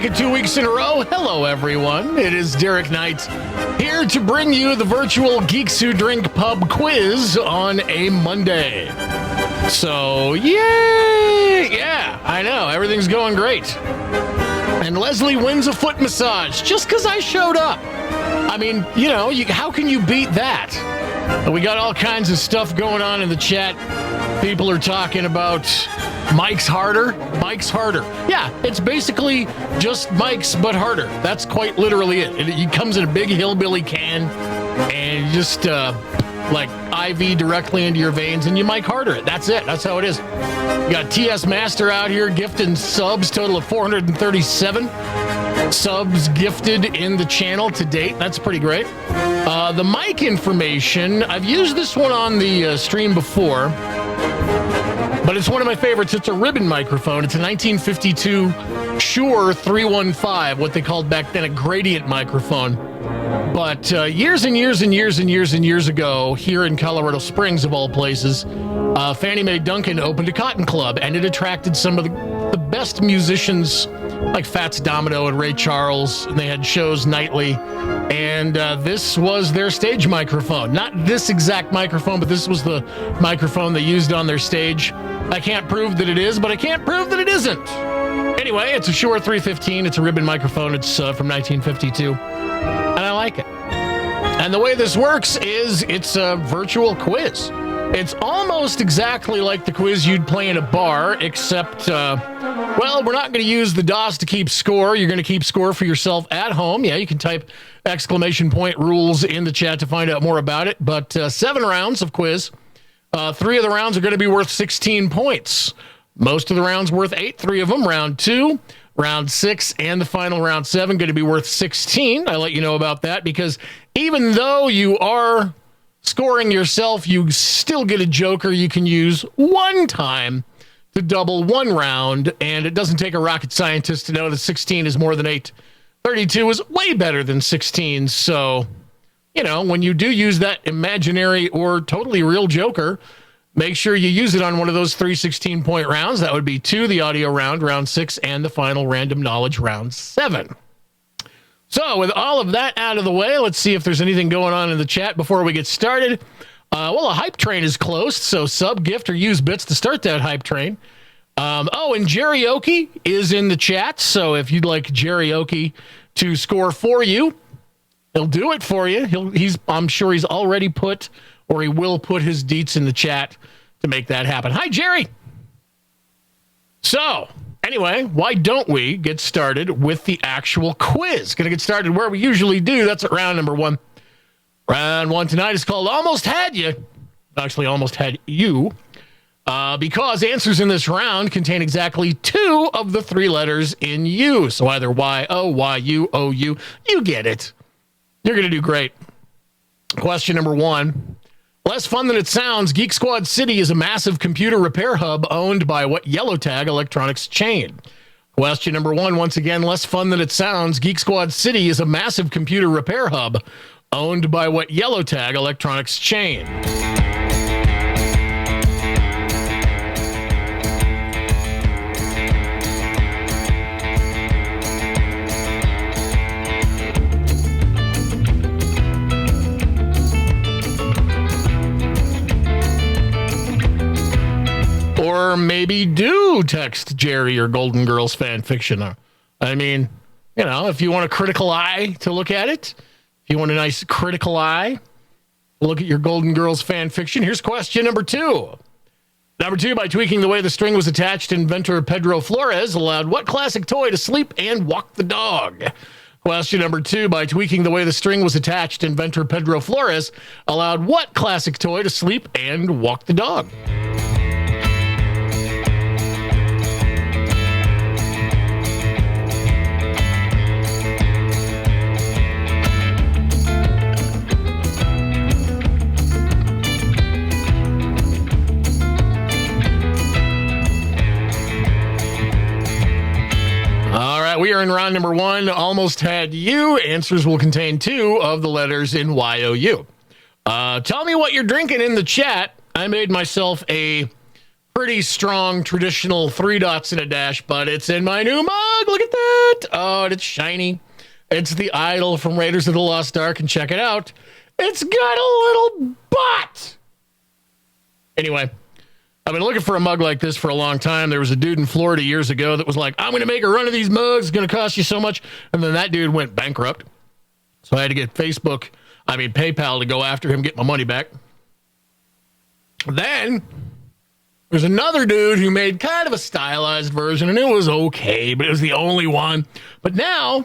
second 2 weeks in a row. Hello, everyone. It is Derek Knight here to bring you the virtual Geeks Who Drink Pub quiz on a Monday. So, yay! Yeah, I know. Everything's going great. And Leslie wins a foot massage just because I showed up. I mean, you know, how can you beat that? We got all kinds of stuff going on in the chat. People are talking about Mike's harder. Mike's harder. Yeah, it's basically just Mike's, but harder. That's quite literally it. It comes in a big hillbilly can, and you just like IV directly into your veins, and you Mike harder it. That's it. That's how it is. You got TS Master out here gifting subs, total of 437 subs gifted in the channel to date. That's pretty great. The mic information, I've used this one on the stream before, but it's one of my favorites. It's a ribbon microphone. It's a 1952 Shure 315, what they called back then a gradient microphone. But years and years and years and years and years ago, here in Colorado Springs, of all places, Fannie Mae Duncan opened a cotton club, and it attracted some of the best musicians like Fats Domino and Ray Charles, and they had shows nightly. And this was their stage microphone. Not this exact microphone, but this was the microphone they used on their stage. I can't prove that it is, but I can't prove that it isn't. Anyway, it's a Shure 315. It's a ribbon microphone. It's from 1952. And I like it. And the way this works is it's a virtual quiz. It's almost exactly like the quiz you'd play in a bar, except, well, we're not going to use the DOS to keep score. You're going to keep score for yourself at home. Yeah, you can type !rules in the chat to find out more about it. But 7 rounds of quiz. 3 of the rounds are going to be worth 16 points. Most of the rounds worth 8. 3 of them, round 2, round 6, and the final round 7, going to be worth 16. I let you know about that because even though you are scoring yourself, you still get a joker you can use one time to double one round, and it doesn't take a rocket scientist to know that 16 is more than 8. 32 is way better than 16, so, you know, when you do use that imaginary or totally real joker, make sure you use it on one of those 3 16-point rounds. That would be 2, the audio round, round 6, and the final random knowledge, round 7. So with all of that out of the way, let's see if there's anything going on in the chat before we get started. Well, a hype train is closed, so sub, gift, or use bits to start that hype train. Oh, and Jerryoki is in the chat, so if you'd like Jerryoki to score for you, he'll do it for you. I'm sure he's already put, or he will put his deets in the chat to make that happen. Hi, Jerry. So, anyway, why don't we get started with the actual quiz? Going to get started where we usually do. That's at round number 1. Round 1 tonight is called Almost Had You. Actually, Almost Had You. Because answers in this round contain exactly 2 of the 3 letters in U. So either Y-O, Y-U, O-U. You get it. You're going to do great. Question number 1. Less fun than it sounds, Geek Squad City is a massive computer repair hub owned by what yellow tag electronics chain? Question number 1, once again, less fun than it sounds, Geek Squad City is a massive computer repair hub owned by what yellow tag electronics chain? Or maybe do text Jerry or Golden Girls fan fiction. I mean, you know, if you want a critical eye to look at it, if you want a nice critical eye, look at your Golden Girls fan fiction. Here's question number 2. Number 2, by tweaking the way the string was attached, inventor Pedro Flores allowed what classic toy to sleep and walk the dog? Question number 2, by tweaking the way the string was attached, inventor Pedro Flores allowed what classic toy to sleep and walk the dog? We are in round number 1. Almost had you. Answers will contain 2 of the letters in YOU. Tell me what you're drinking in the chat. I made myself a Pretty strong, traditional 3 dots and a dash, but it's in my new mug. Look at that. Oh, and it's shiny. It's the idol from Raiders of the Lost Ark, and check it out. It's got a little butt. Anyway, I've been looking for a mug like this for a long time. There was a dude in Florida years ago that was like, I'm going to make a run of these mugs. It's going to cost you so much. And then that dude went bankrupt. So I had to get PayPal to go after him, get my money back. Then there's another dude who made kind of a stylized version, and it was okay, but it was the only one. But now,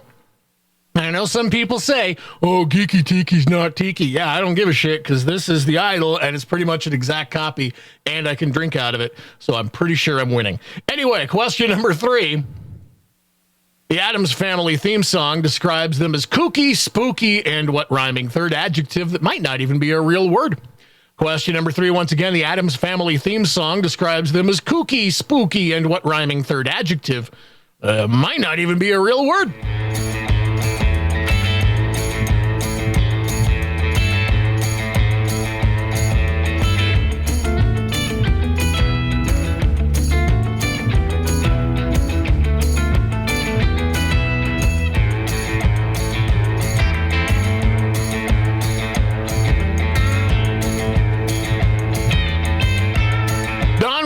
I know some people say, oh, Geeky Tiki's not Tiki. Yeah, I don't give a shit, because this is the idol, and it's pretty much an exact copy, and I can drink out of it, so I'm pretty sure I'm winning. Anyway, question number 3. The Addams Family theme song describes them as kooky, spooky, and what rhyming third adjective that might not even be a real word? Question number 3, once again, the Addams Family theme song describes them as kooky, spooky, and what rhyming third adjective might not even be a real word?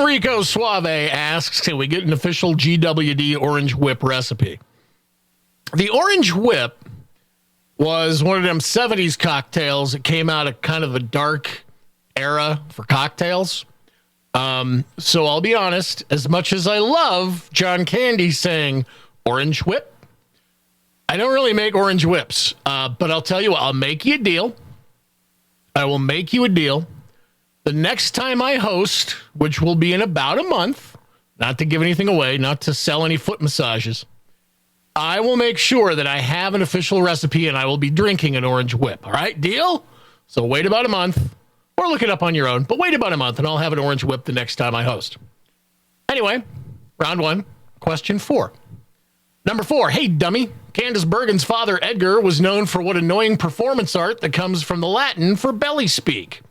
Rico Suave asks, can we get an official GWD Orange Whip recipe? The Orange Whip was one of them 70s cocktails that came out of kind of a dark era for cocktails. So I'll be honest, as much as I love John Candy saying Orange Whip, I don't really make Orange Whips. But I'll tell you what, I'll make you a deal. I will make you a deal. The next time I host, which will be in about a month, not to give anything away, not to sell any foot massages, I will make sure that I have an official recipe and I will be drinking an Orange Whip. All right, deal? So wait about a month, or look it up on your own, but wait about a month and I'll have an Orange Whip the next time I host. Anyway, round 1, question 4. Number 4, hey dummy. Candace Bergen's father, Edgar, was known for what annoying performance art that comes from the Latin for belly speak?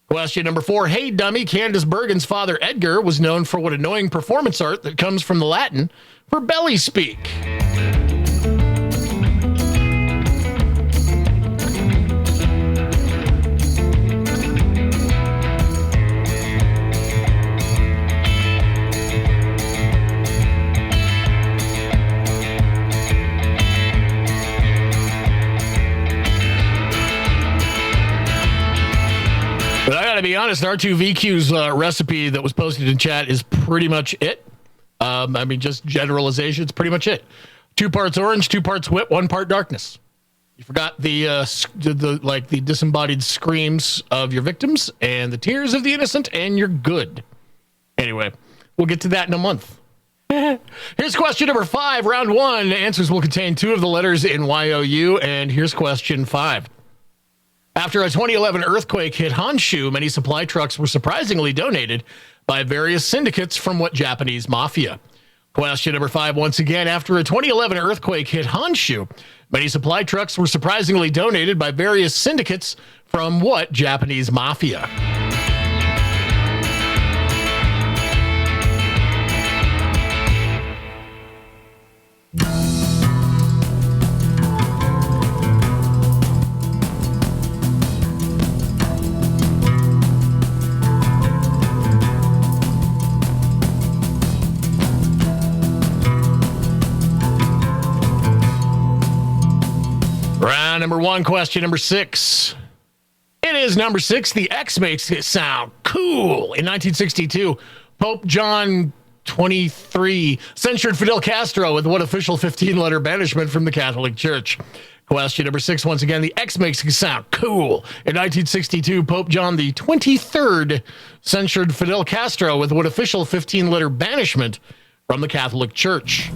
Question number 4, hey dummy, Candace Bergen's father, Edgar, was known for what annoying performance art that comes from the Latin for belly speak? But I got to be honest, R2VQ's recipe that was posted in chat is pretty much it. Just generalization. It's pretty much it. 2 parts orange, 2 parts whip, 1 part darkness. You forgot the disembodied screams of your victims and the tears of the innocent, and you're good. Anyway, we'll get to that in a month. Here's question number 5, round 1. Answers will contain 2 of the letters in YOU, and here's question 5. After a 2011 earthquake hit Honshu, many supply trucks were surprisingly donated by various syndicates from what Japanese mafia? Question number 5, once again, after a 2011 earthquake hit Honshu, many supply trucks were surprisingly donated by various syndicates from what Japanese mafia? Round number 1, question number 6. It is number 6. The X makes it sound cool. In 1962, Pope John XXIII censured Fidel Castro with what official 15-letter banishment from the Catholic Church? Question number 6, once again, the X makes it sound cool. In 1962, Pope John XXIII censured Fidel Castro with what official 15-letter banishment from the Catholic Church?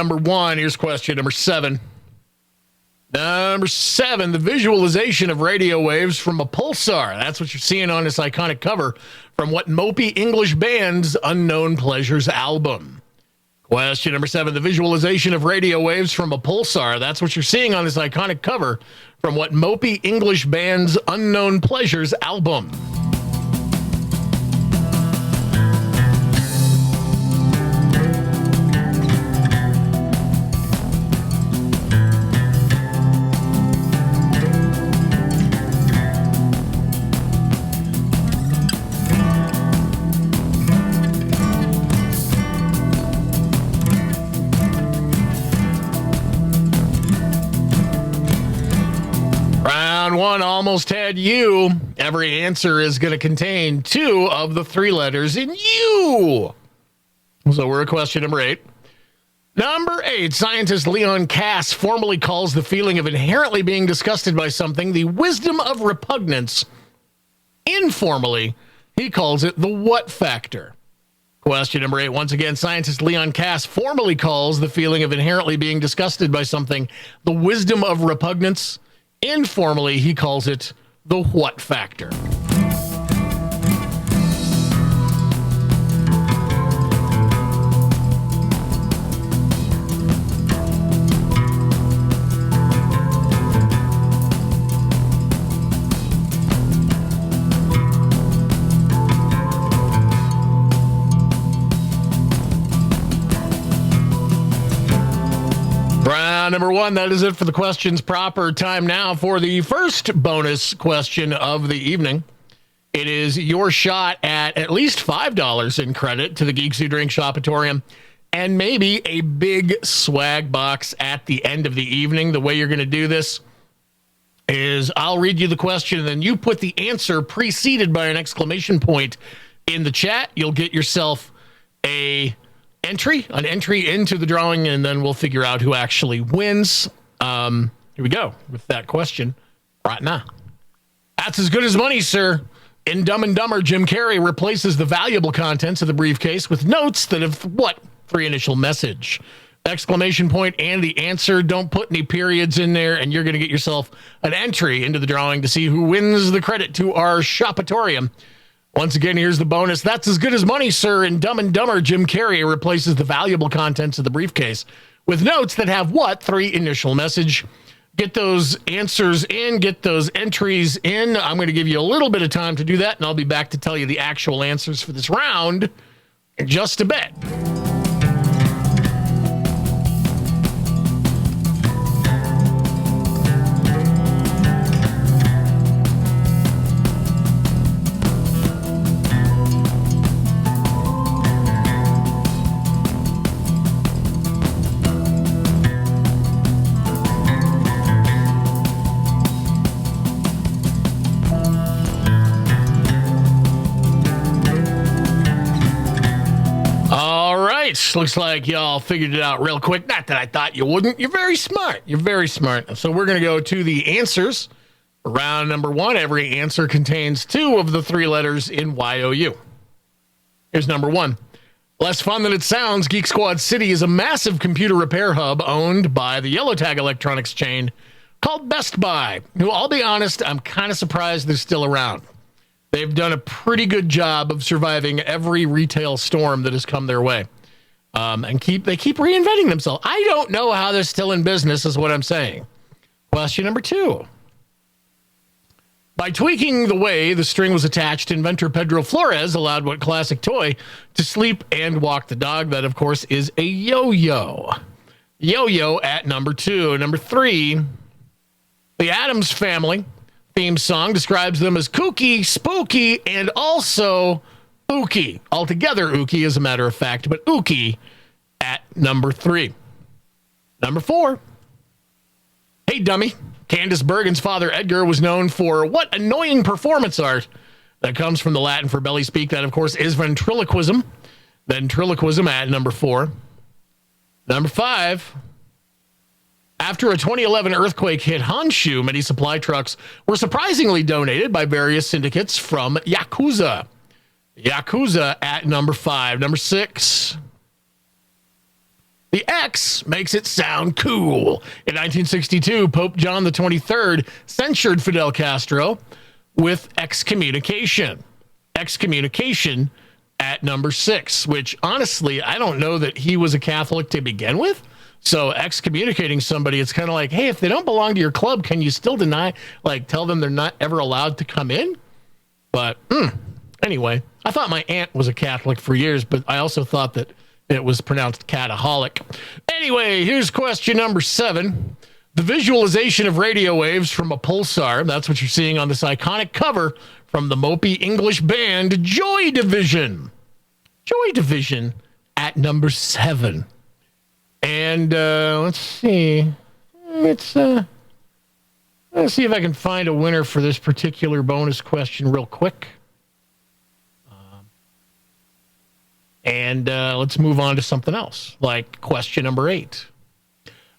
number 1. Here's question number 7. Number 7, the visualization of radio waves from a pulsar. That's what you're seeing on this iconic cover from what mopey English band's Unknown Pleasures album. Question number 7, the visualization of radio waves from a pulsar. That's what you're seeing on this iconic cover from what mopey English band's Unknown Pleasures album. One almost had you. Every answer is going to contain 2 of the 3 letters in you. So we're at question number 8. Number 8, scientist Leon Kass formally calls the feeling of inherently being disgusted by something the wisdom of repugnance. Informally, he calls it the what factor. Question number 8, once again, scientist Leon Kass formally calls the feeling of inherently being disgusted by something the wisdom of repugnance. Informally, he calls it the what factor. Round number 1, that is it for the questions proper. Time now for the first bonus question of the evening. It is your shot at least $5 in credit to the Geeks Who Drink Shopatorium and maybe a big swag box at the end of the evening. The way you're going to do this is I'll read you the question and then you put the answer preceded by an exclamation point in the chat. You'll get yourself an entry into the drawing, and then we'll figure out who actually wins. Here we go with that question right now. That's as good as money, sir. In Dumb and Dumber, Jim Carrey replaces the valuable contents of the briefcase with notes that have what? 3 initial message. Exclamation point and the answer. Don't put any periods in there, and you're going to get yourself an entry into the drawing to see who wins the credit to our Shopatorium. Once again, here's the bonus. That's as good as money, sir. In Dumb and Dumber, Jim Carrey replaces the valuable contents of the briefcase with notes that have what? 3 initial message. Get those answers in, get those entries in. I'm going to give you a little bit of time to do that, and I'll be back to tell you the actual answers for this round in just a bit. Looks like y'all figured it out real quick. Not that I thought you wouldn't. You're very smart. You're very smart. So we're going to go to the answers. Round number 1. Every answer contains 2 of the 3 letters in YOU. Here's number 1. Less fun than it sounds, Geek Squad City is a massive computer repair hub owned by the Yellow Tag electronics chain called Best Buy, who, I'll be honest, I'm kind of surprised they're still around. They've done a pretty good job of surviving every retail storm that has come their way. They keep reinventing themselves. I don't know how they're still in business, is what I'm saying. Question number 2. By tweaking the way the string was attached, inventor Pedro Flores allowed what classic toy to sleep and walk the dog? That, of course, is a yo-yo. Yo-yo at number 2. Number 3, the Addams Family theme song describes them as kooky, spooky, and also ooky. Altogether ooky, as a matter of fact, but ooky at number 3. Number 4. Hey, dummy. Candace Bergen's father, Edgar, was known for what annoying performance art that comes from the Latin for belly speak. That, of course, is ventriloquism. Ventriloquism at number 4. Number 5. After a 2011 earthquake hit Honshu, many supply trucks were surprisingly donated by various syndicates from Yakuza. Yakuza at number 5. Number 6. The X makes it sound cool. In 1962, Pope John the 23rd censured Fidel Castro with excommunication. Excommunication at number 6, which honestly, I don't know that he was a Catholic to begin with. So excommunicating somebody, it's kind of like, hey, if they don't belong to your club, can you still deny, like tell them they're not ever allowed to come in? But anyway, I thought my aunt was a Catholic for years, but I also thought that it was pronounced cataholic. Anyway, here's question number 7. The visualization of radio waves from a pulsar, that's what you're seeing on this iconic cover from the mopey English band Joy Division. Joy Division at number 7. And let's see. Let's see if I can find a winner for this particular bonus question real quick. And let's move on to something else, like question number 8.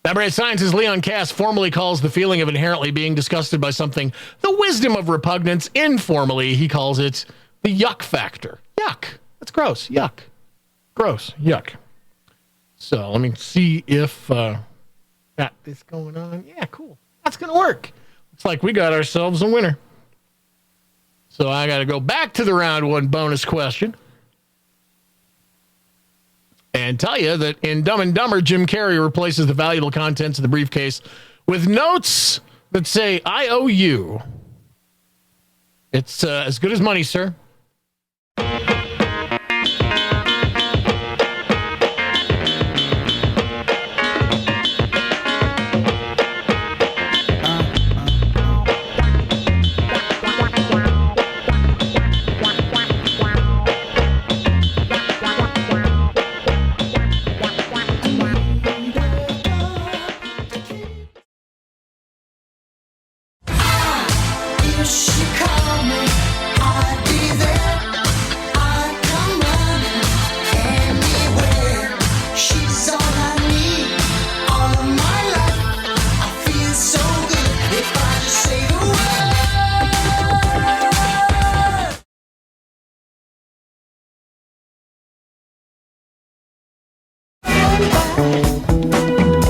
Number 8, scientist Leon Cass formally calls the feeling of inherently being disgusted by something the wisdom of repugnance. Informally, he calls it the yuck factor. Yuck. That's gross. Yuck. Gross. Yuck. So let me see if got this going on. Yeah, cool. That's going to work. Looks like we got ourselves a winner. So I got to go back to the round 1 bonus question and tell you that in Dumb and Dumber, Jim Carrey replaces the valuable contents of the briefcase with notes that say, I owe you. It's as good as money, sir.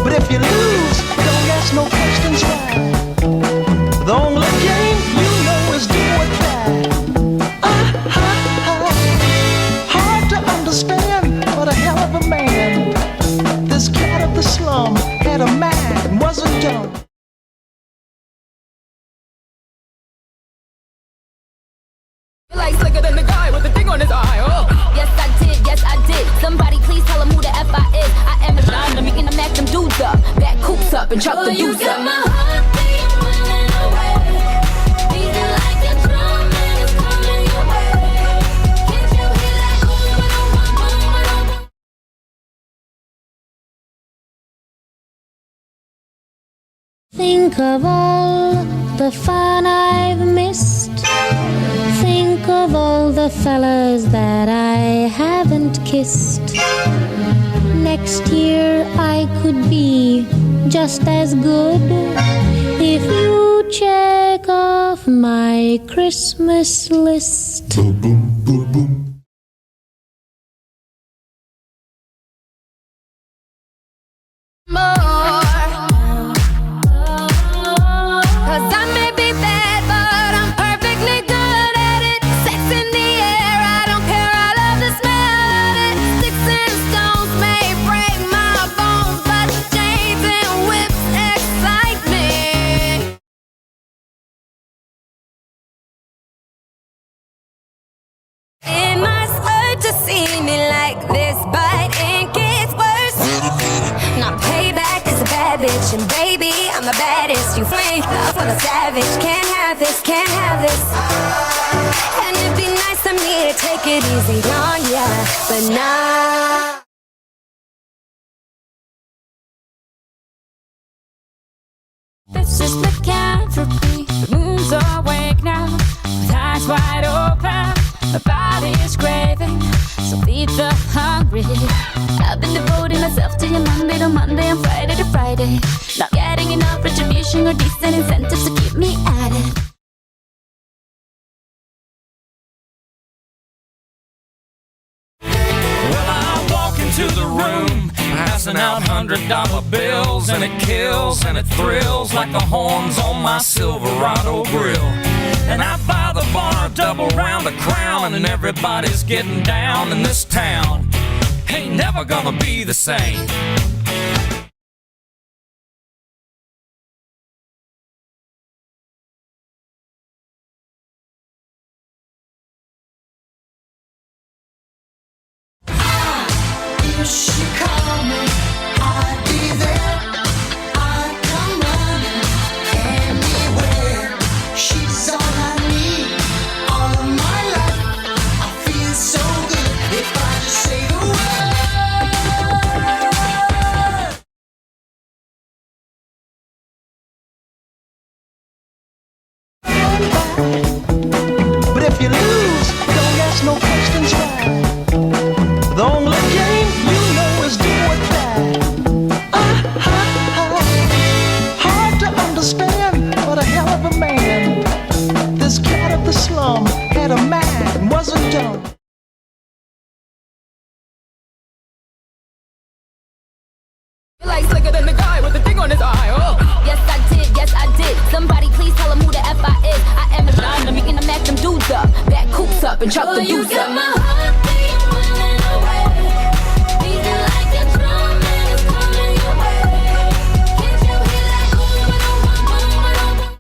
But if you lose, don't ask no questions why. The only game you know is do or die. Hard to understand, but a hell of a man. This cat of the slum had a mind and wasn't dumb. Like slicker than the guy with the thing on his eye. Oh. Yes, I did. Somebody please tell him who the F.I. is. I am the John, I'm making them act them dudes up. Back coops up and chuck the dudes up. You got my heart beating running away. Beating like a drum and it's coming your way. Can't you hear that boom, boom, boom, boom? Think of all the fun I've missed. Think of all the fellas that I haven't kissed. Next year I could be just as good if you check off my Christmas list. Boom, boom, boom, boom. And baby, I'm the baddest. You flame love for the savage. Can't have this, can't have this. And it'd be nice of me to take it easy on ya, but nah. This is lycanthropy. The moon's awake now, with eyes wide open. My body's craving, so feed the hungry. I've been devoting myself to you Monday to Monday and Friday to Friday. Not getting enough retribution or decent incentives to keep me at it. Well, I walk into the room, passing out $100 bills, and it kills and it thrills like the horns on my Silverado grill. And I buy the bar double round the crown, and everybody's getting down in this town. Ain't never gonna be the same. She called me, I'd be there. I'd come running anywhere. She's all I need, all of my life. I feel so good if I just say the word. But if you lose, don't ask no questions why. The only game you know is do or die. Hard to understand, but a hell of a man. This cat of the slum had a mind, wasn't dumb. Like slicker than the guy with the thing on his eye. Oh, yes I did. Somebody please tell him who the F I is. I am the blonde, I'm making them act them dudes up. Back coops up and chuck the dudes up. My heart beat running away. Beating like a drum and it's coming your way. Can't you hear that boom, boom, boom, boom?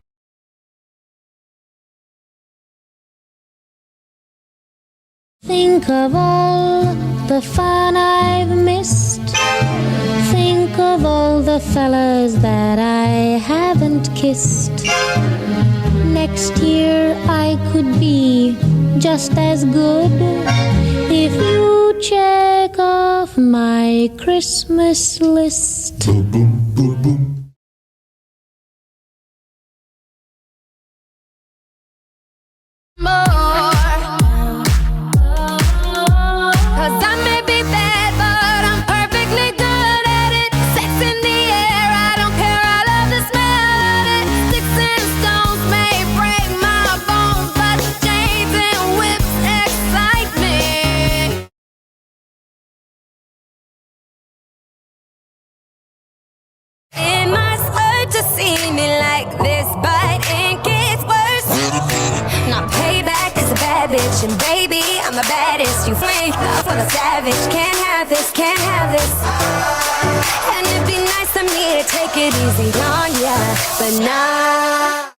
Think of all the fun I've missed. Think of all the fellas that I haven't kissed. Next year I could be just as good if you check off my Christmas list. More. 'Cause I may be bad, but I'm perfectly good at it. Sex in the air, I don't care, I love the smell of it. Sticks and stones may break my bones, but chains and whips excite me. It must hurt to see me like this, but it gets worse. Now payback is a bad bitch, and baby, I'm the baddest. You flame love for the savage. Can't have this, can't have this. And it'd be nice of me to take it easy on ya, but nah.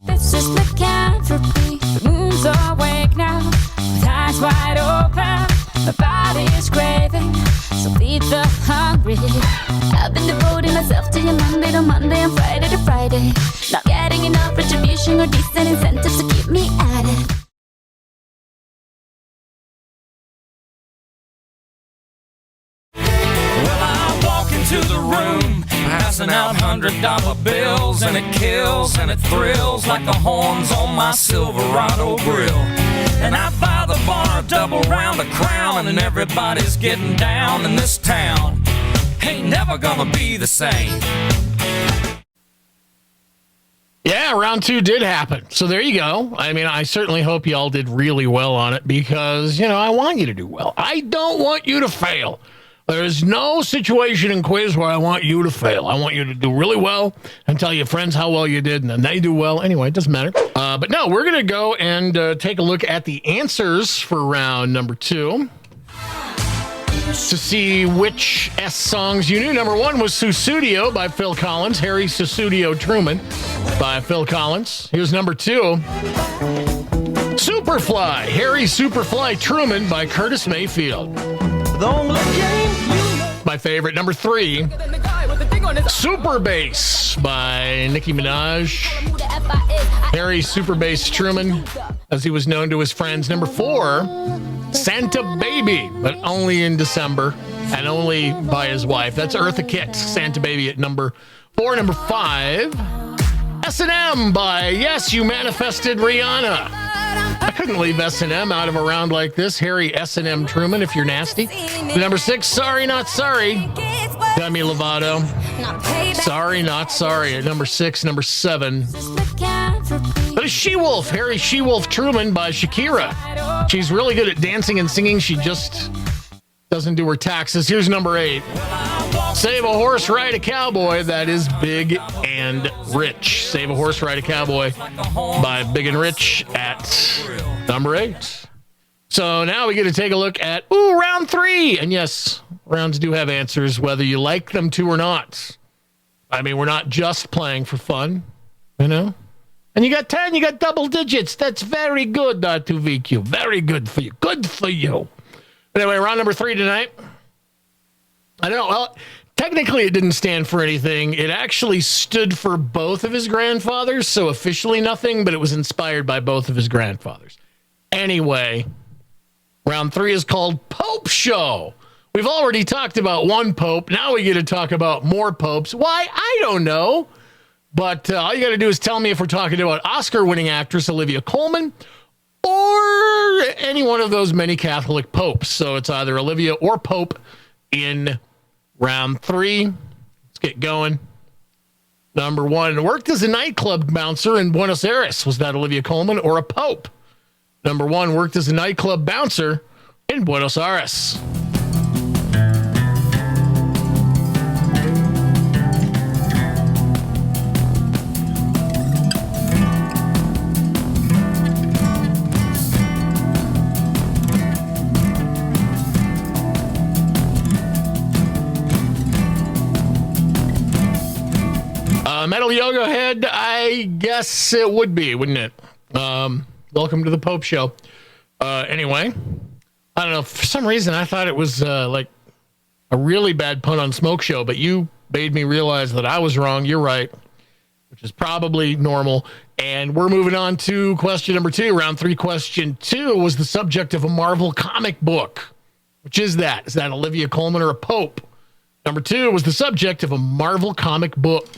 This is lycanthropy. The moon's awake now, with eyes wide open. My body's craving, so feed the hungry. I've been devoting myself to you Monday to Monday and Friday to Friday. Not getting enough retribution or decent incentives to keep me at it. Well, I walk into the room, passing out $100 bills, and it kills and it thrills like the horns on my Silverado grill. And I buy the bar double round the crown, and everybody's getting down in this town. Ain't never gonna be the same. Yeah, round 2 did happen. So there you go. I mean, I certainly hope you all did really well on it because, you know, I want you to do well. I don't want you to fail. There's no situation in quiz where I want you to fail. I want you to do really well and tell your friends how well you did, and then they do well. Anyway, it doesn't matter. But no, we're going to go and take a look at the answers for round number 2 to see which S songs you knew. Number 1 was Susudio by Phil Collins. Harry Susudio Truman by Phil Collins. Here's number 2. Superfly, Harry Superfly Truman by Curtis Mayfield. The only game you know. My favorite. Number 3, Super Bass by Nicki Minaj. Harry Super Bass Truman, as he was known to his friends. Number 4, Santa Baby, but only in December and only by his wife. That's Eartha Kitt, Santa Baby at number 4. Number 5, S&M by Yes, You Manifested Rihanna. I couldn't leave S&M out of a round like this. Harry S&M Truman, if you're nasty. Number 6, Sorry Not Sorry, Demi Lovato. Sorry Not Sorry at number 6. Number 7, The She-Wolf, Harry She-Wolf Truman by Shakira. She's really good at dancing and singing. She just doesn't do her taxes. Here's number 8. Save a horse, ride a cowboy. That is Big and Rich. Save a horse, ride a cowboy by Big and Rich at number 8. So now we get to take a look at, round 3. And yes, rounds do have answers, whether you like them to or not. I mean, we're not just playing for fun, you know? And you got 10, you got double digits. That's very good, R2VQ. Very good for you. Good for you. Anyway, round number 3 tonight. I don't know. Well, technically, it didn't stand for anything. It actually stood for both of his grandfathers, so officially nothing, but it was inspired by both of his grandfathers. Anyway, round 3 is called Pope Show. We've already talked about one pope. Now we get to talk about more popes. Why? I don't know. But all you got to do is tell me if we're talking about Oscar-winning actress Olivia Coleman or any one of those many Catholic popes. So it's either Olivia or Pope in round 3. Let's get going. Number 1, worked as a nightclub bouncer in Buenos Aires. Was that Olivia Coleman or a pope? Number 1, worked as a nightclub bouncer in Buenos Aires. Metal Yoga Head, I guess it would be, wouldn't it? Welcome to the Pope Show. Anyway, I don't know. For some reason, I thought it was like a really bad pun on Smoke Show, but you made me realize that I was wrong. You're right, which is probably normal. And we're moving on to question number 2. Round 3, question 2 was the subject of a Marvel comic book. Which is that? Is that Olivia Coleman or a pope? Number 2 was the subject of a Marvel comic book.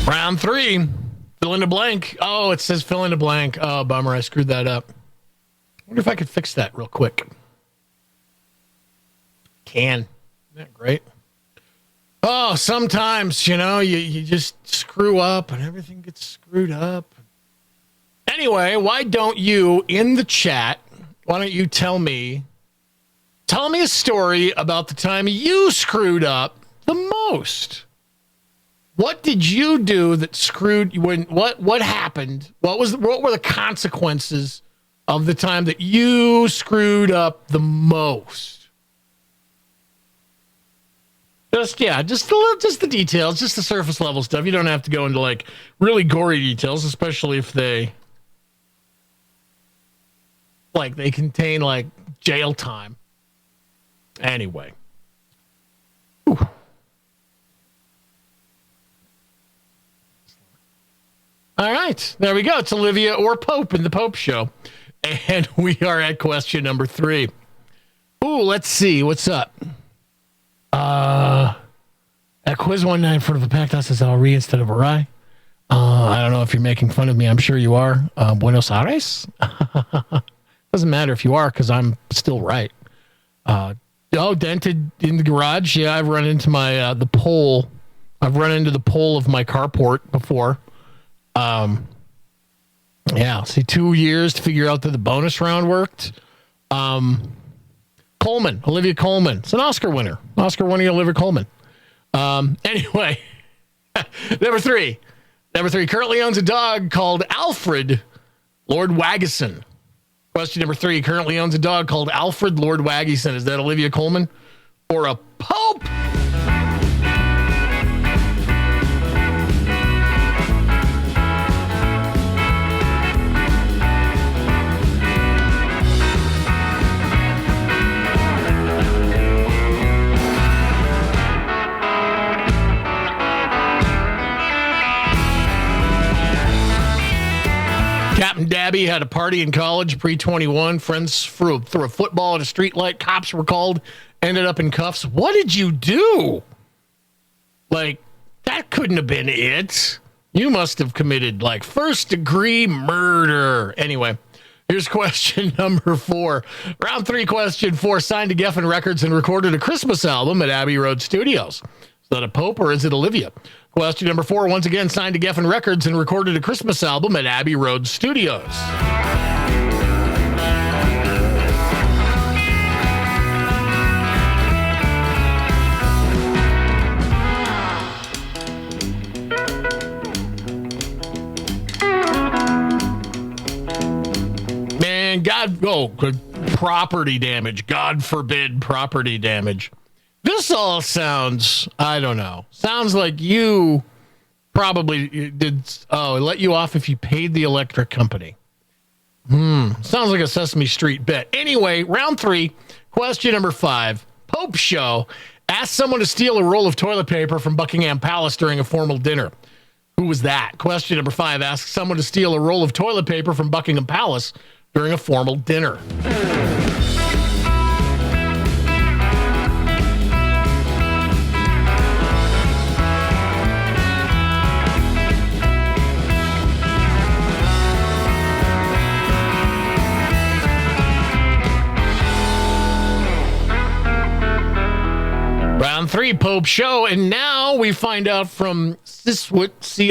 Round 3, fill in the blank. Oh, it says fill in the blank. Oh, bummer. I screwed that up. I wonder if I could fix that real quick. Isn't that great? Oh, sometimes, you just screw up and everything gets screwed up. Anyway, why don't you, in the chat, why don't you tell me a story about the time you screwed up the most? What did you do that screwed you? What happened? What were the consequences of the time that you screwed up the most? Just the details, just the surface level stuff. You don't have to go into like really gory details, especially if they contain like jail time. Anyway. Ooh. All right, there we go. It's Olivia or Pope in the Pope Show. And we are at question number 3. Ooh, let's see. What's up? At Quiz 19 in front of a packed house is Al-Ri instead of a Rai. I don't know if you're making fun of me. I'm sure you are. Buenos Aires? Doesn't matter if you are, because I'm still right. Dented in the garage. Yeah, I've run into the pole. I've run into the pole of my carport before. Yeah, 2 years to figure out that the bonus round worked. Coleman, Olivia Coleman. It's an Oscar winner. Oscar-winning Olivia Coleman. Anyway, number 3. Currently owns a dog called Alfred Lord Waggison. Question number 3. Currently owns a dog called Alfred Lord Waggison. Is that Olivia Coleman or a pope? Captain Dabby had a party in college, pre-21. Friends threw a football at a streetlight. Cops were called, ended up in cuffs. What did you do? Like, that couldn't have been it. You must have committed like first-degree murder. Anyway, here's question number 4. Round 3, question 4. Signed to Geffen Records and recorded a Christmas album at Abbey Road Studios. Is that a Pope or is it Olivia? Question number 4. Once again, signed to Geffen Records and recorded a Christmas album at Abbey Road Studios. Property damage. God forbid property damage. This all sounds, I don't know. Sounds like you probably did. Oh, it let you off if you paid the electric company. Sounds like a Sesame Street bit. Anyway, round 3, question number 5. Pope Show asked someone to steal a roll of toilet paper from Buckingham Palace during a formal dinner. Who was that? Question number 5 asked someone to steal a roll of toilet paper from Buckingham Palace during a formal dinner. Round 3, Pope Show, and now we find out from CISWT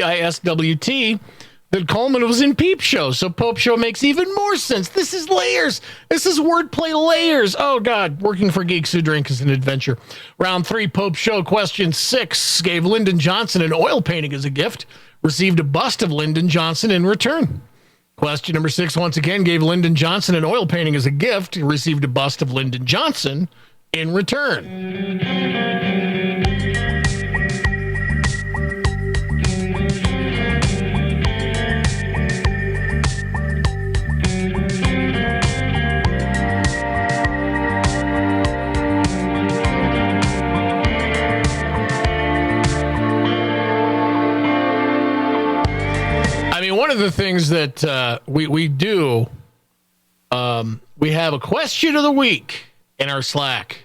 that Coleman was in Peep Show, so Pope Show makes even more sense. This is layers. This is wordplay layers. Oh, God. Working for Geeks Who Drink is an adventure. Round 3, Pope Show. Question 6. Gave Lyndon Johnson an oil painting as a gift. Received a bust of Lyndon Johnson in return. Question number 6. Once again, gave Lyndon Johnson an oil painting as a gift. Received a bust of Lyndon Johnson in return. One of the things that we do, we have a question of the week in our Slack.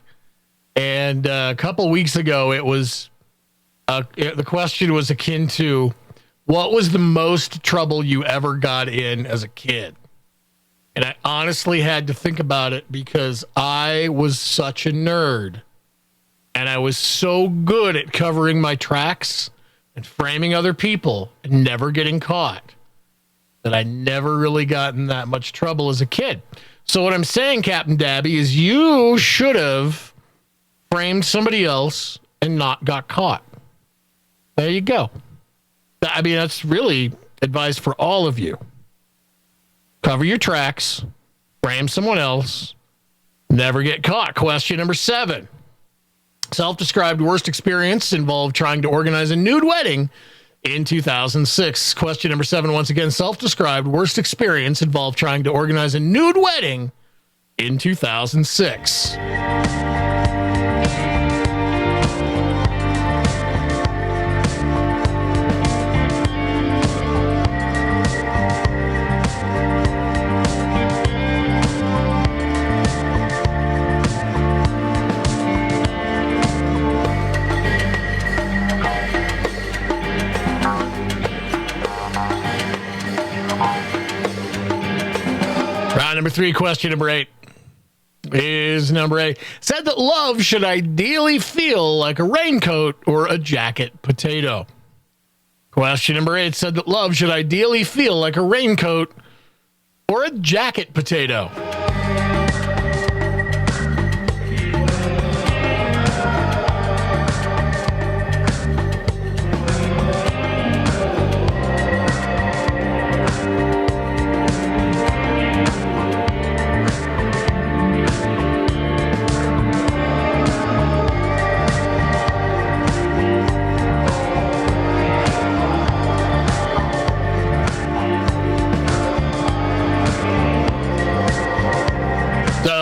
And a couple weeks ago, it was the question was akin to, what was the most trouble you ever got in as a kid? And I honestly had to think about it because I was such a nerd. And I was so good at covering my tracks and framing other people and never getting caught that I never really got in that much trouble as a kid. So what I'm saying, Captain Dabby, is you should have framed somebody else and not got caught. There you go. I mean, that's really advice for all of you. Cover your tracks, frame someone else, never get caught. Question number 7. Self-described worst experience involved trying to organize a nude wedding in 2006. Question number 7, once again, self-described worst experience involved trying to organize a nude wedding in 2006. Number 3, question number 8 is number 8. Said that love should ideally feel like a raincoat or a jacket potato. Question number 8 said that love should ideally feel like a raincoat or a jacket potato.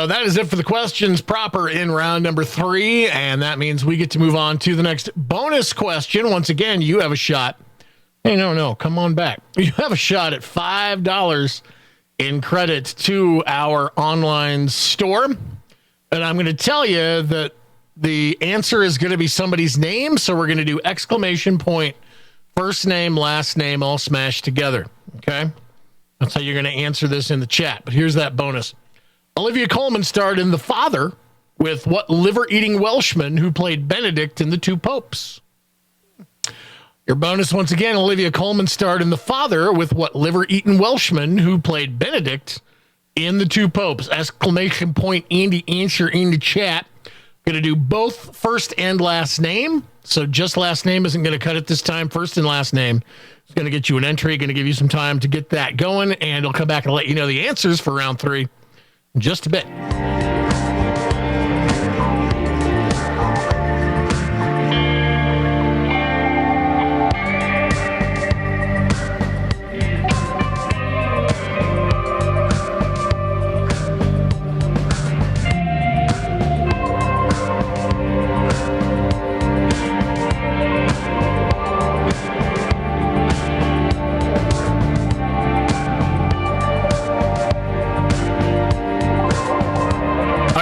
That is it for the questions proper in round number 3, and that means we get to move on to the next bonus question. Once again, you have a shot. Hey, no, come on back. You have a shot at $5 in credit to our online store. And I'm going to tell you that the answer is going to be somebody's name. So we're going to do exclamation point, first name, last name, all smashed together. Okay. That's how you're going to answer this in the chat. But here's that bonus. Olivia Coleman starred in The Father with what liver-eating Welshman who played Benedict in The Two Popes? Your bonus once again, Olivia Coleman starred in The Father with what liver-eating Welshman who played Benedict in The Two Popes? Exclamation point and the answer in the chat. Going to do both first and last name. So just last name isn't going to cut it this time. First and last name is going to get you an entry, going to give you some time to get that going, and I'll come back and let you know the answers for round 3 in just a bit.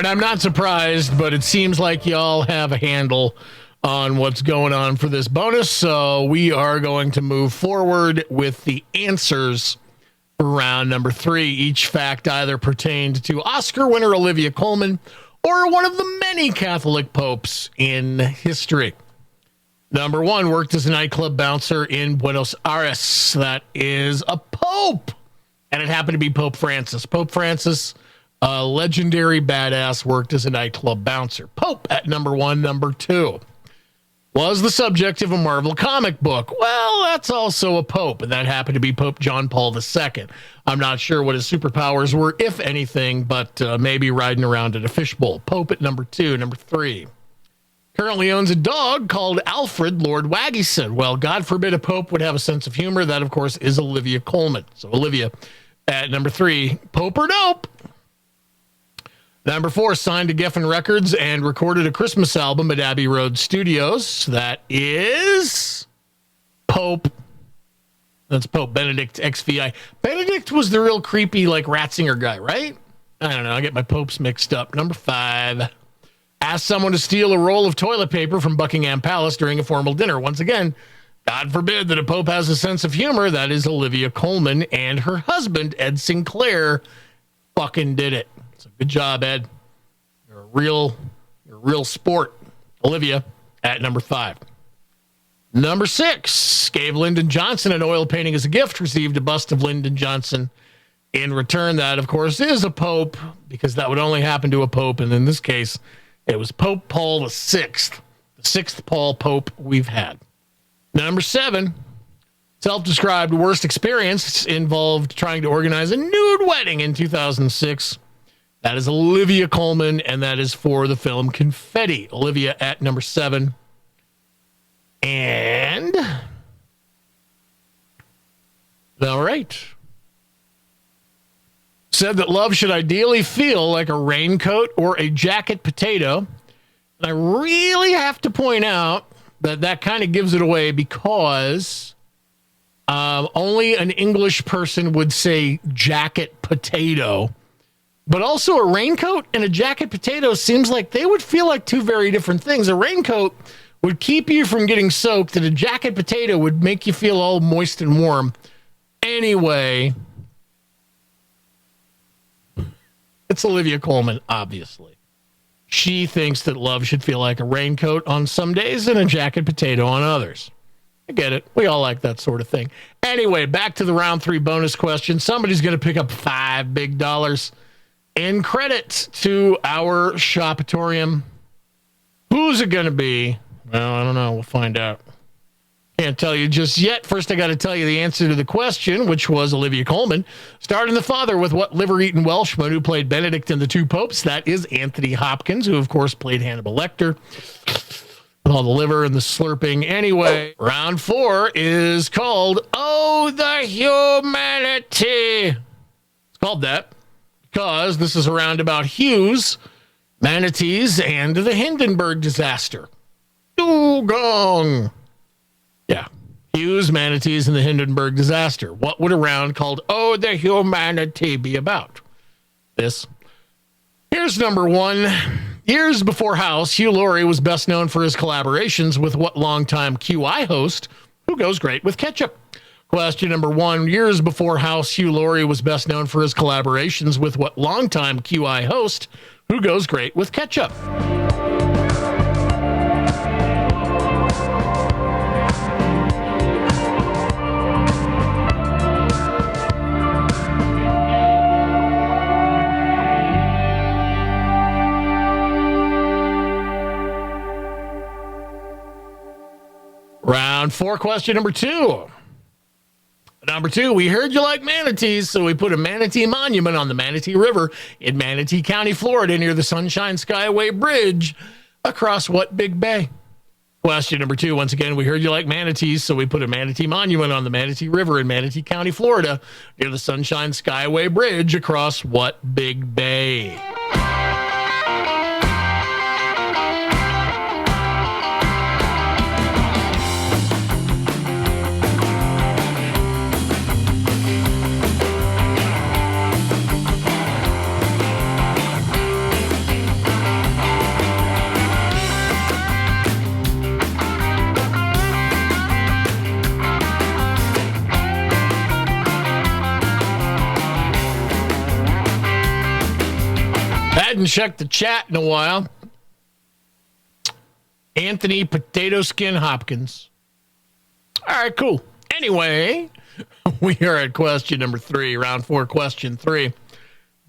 I'm not surprised, but it seems like y'all have a handle on what's going on for this bonus. So we are going to move forward with the answers for round number 3. Each fact either pertained to Oscar winner Olivia Coleman or one of the many Catholic popes in history. Number 1, worked as a nightclub bouncer in Buenos Aires. That is a pope. And it happened to be Pope Francis. Pope Francis, a legendary badass, worked as a nightclub bouncer. Pope at number 1. Number 2 was the subject of a Marvel comic book. Well, that's also a pope, and that happened to be Pope John Paul II. I'm not sure what his superpowers were, if anything, but maybe riding around in a fishbowl. Pope at number 2. Number 3 currently owns a dog called Alfred Lord Waggison. Well, God forbid a pope would have a sense of humor. That, of course, is Olivia Coleman. So Olivia at number 3. Pope or nope? Number 4, signed to Geffen Records and recorded a Christmas album at Abbey Road Studios. That is Pope. That's Pope Benedict XVI. Benedict was the real creepy, like, Ratzinger guy, right? I don't know. I get my popes mixed up. Number 5, asked someone to steal a roll of toilet paper from Buckingham Palace during a formal dinner. Once again, God forbid that a pope has a sense of humor. That is Olivia Coleman, and her husband, Ed Sinclair, fucking did it. So good job, Ed. You're a real sport. Olivia at number 5. Number 6, gave Lyndon Johnson an oil painting as a gift, received a bust of Lyndon Johnson in return. That, of course, is a pope, because that would only happen to a pope. And in this case, it was Pope Paul VI, the 6th Paul Pope we've had. Number 7, self-described worst experience involved trying to organize a nude wedding in 2006. That is Olivia Coleman, and that is for the film Confetti. Olivia at number 7. And all right. Said that love should ideally feel like a raincoat or a jacket potato. And I really have to point out that kind of gives it away, because only an English person would say jacket potato. But also a raincoat and a jacket potato seems like they would feel like two very different things. A raincoat would keep you from getting soaked, and a jacket potato would make you feel all moist and warm. Anyway, it's Olivia Coleman, obviously. She thinks that love should feel like a raincoat on some days and a jacket potato on others. I get it. We all like that sort of thing. Anyway, back to the round 3 bonus question. Somebody's going to pick up $5 big. In credit to our shopatorium. Who's it going to be? Well, I don't know. We'll find out. Can't tell you just yet. First, I got to tell you the answer to the question, which was Olivia Coleman. Starred in The Father with what liver-eating Welshman who played Benedict in The Two Popes? That is Anthony Hopkins, who, of course, played Hannibal Lecter. With all the liver and the slurping. Anyway, round 4 is called Oh, the Humanity. It's called that because this is a round about Hughes, manatees, and the Hindenburg disaster. Dugong. Yeah. Hughes, manatees, and the Hindenburg disaster. What would a round called Oh, the Humanity be about? This. Here's number one. Years before House, Hugh Laurie was best known for his collaborations with what longtime QI host, who goes great with ketchup? Question number one. Years before House, Hugh Laurie was best known for his collaborations with what longtime QI host, who goes great with ketchup? Round four, question number two. Number two, we heard you like manatees, so we put a manatee monument on the Manatee River in Manatee County, Florida, near the Sunshine Skyway Bridge across what big bay? Question number two, once again, we heard you like manatees, so we put a manatee monument on the Manatee River in Manatee County, Florida, near the Sunshine Skyway Bridge across what big bay? Hadn't checked the chat in a while. Anthony Potato Skin Hopkins. All right, cool. Anyway, we are at question number three, round four, question three.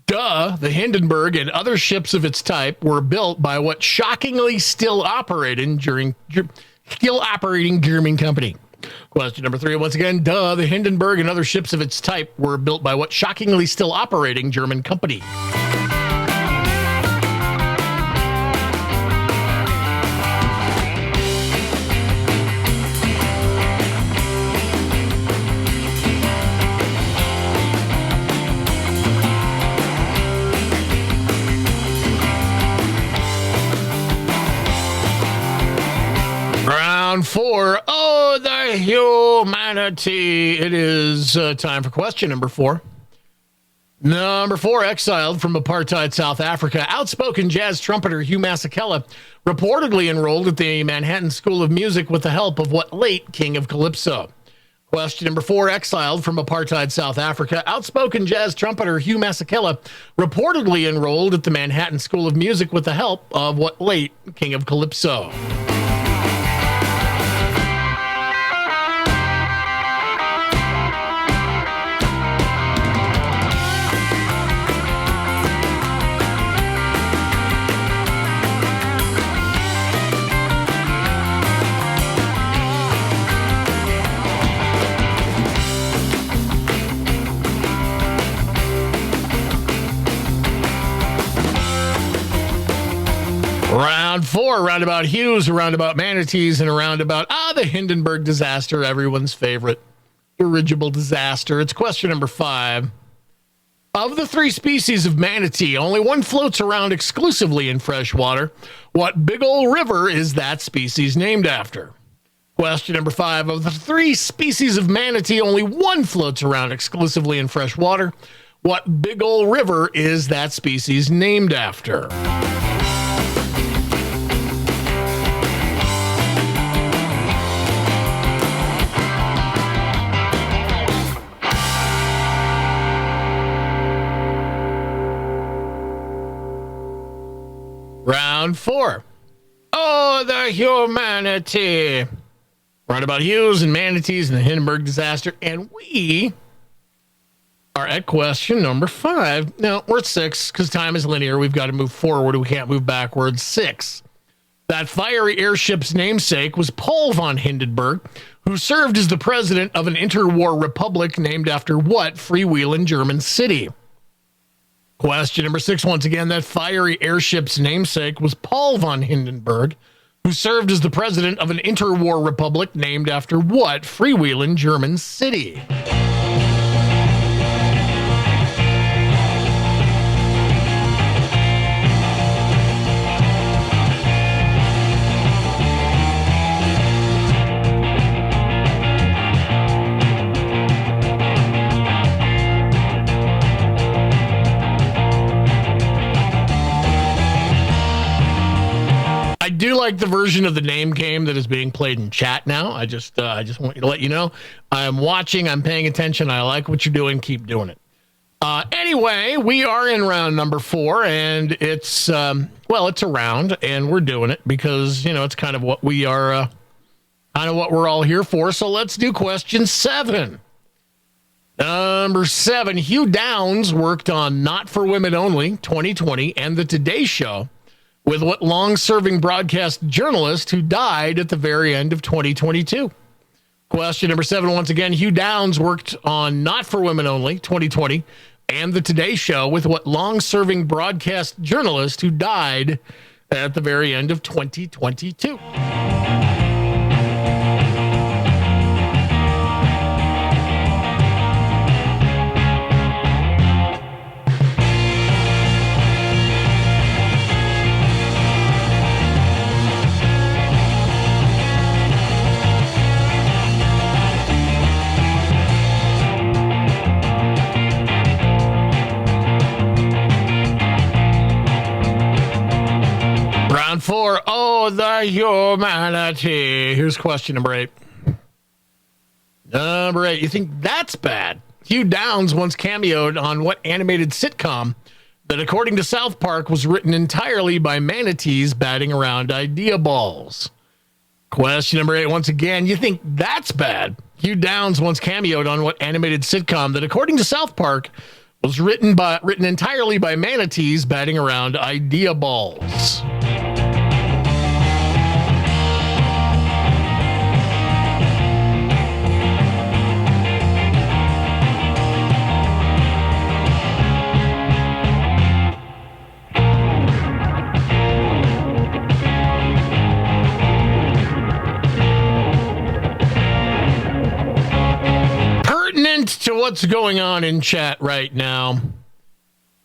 The Hindenburg and other ships of its type were built by what shockingly still operating German company? Question number three, once again, the Hindenburg and other ships of its type were built by what shockingly still operating German company? Round four. Oh, the humanity. It is time for question number four. Number four, exiled from apartheid South Africa, outspoken jazz trumpeter Hugh Masekela reportedly enrolled at the Manhattan School of Music with the help of what late king of Calypso? Question number four, exiled from apartheid South Africa, outspoken jazz trumpeter Hugh Masekela reportedly enrolled at the Manhattan School of Music with the help of what late king of Calypso? Round four, roundabout Hughes, roundabout manatees, and a roundabout, the Hindenburg disaster, everyone's favorite dirigible disaster. It's question number five. Of the three species of manatee, only one floats around exclusively in fresh water. What big old river is that species named after? Question number five. Of the three species of manatee, only one floats around exclusively in fresh water. What big old river is that species named after? Round four. Oh, the humanity. Roundabout Hughes and manatees and the Hindenburg disaster. And we are at question number five. No, we're at six because time is linear. We've got to move forward. We can't move backwards. Six. That fiery airship's namesake was Paul von Hindenburg, who served as the president of an interwar republic named after what freewheeling German city? Question number six, once again, that fiery airship's namesake was Paul von Hindenburg, who served as the president of an interwar republic named after what freewheeling German city? like the version of the name game that is being played in chat now. I just want you to let you know. I'm watching. I'm paying attention. I like what you're doing. Keep doing it. Anyway, we are in round number 4, and it's it's a round, and we're doing it because it's kind of what we are, kind of what we're all here for. So let's do question 7. Number 7, Hugh Downs worked on Not for Women Only 2020 and The Today Show with what long-serving broadcast journalist who died at the very end of 2022? Question number 7, once again, Hugh Downs worked on Not for Women Only 2020 and The Today Show with what long-serving broadcast journalist who died at the very end of 2022? Round 4, oh, the humanity. Here's question number 8. Number 8, you think that's bad? Hugh Downs once cameoed on what animated sitcom that, according to South Park, was written entirely by manatees batting around idea balls? Question number 8, once again, you think that's bad? Hugh Downs once cameoed on what animated sitcom that, according to South Park, was written entirely by manatees batting around idea balls? To what's going on in chat right now,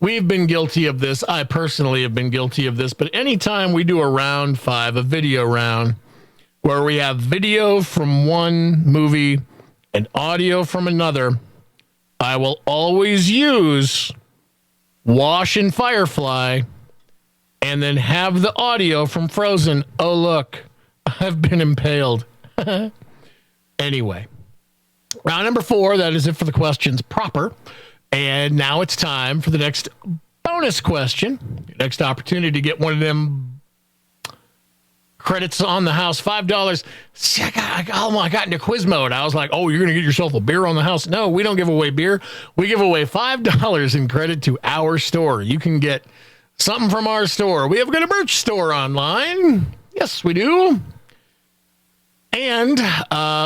we've been guilty of this. I personally have been guilty of this, but anytime we do a round 5, a video round, where we have video from one movie and audio from another, I will always use Wash and Firefly and then have the audio from Frozen. Oh, look, I've been impaled. Anyway. Round number 4, that is it for the questions proper. And now it's time for the next bonus question. Next opportunity to get one of them credits on the house, $5. I got into quiz mode. I was like, oh, you're going to get yourself a beer on the house. No, we don't give away beer. We give away $5 in credit to our store. You can get something from our store. We have got a merch store online. Yes, we do. And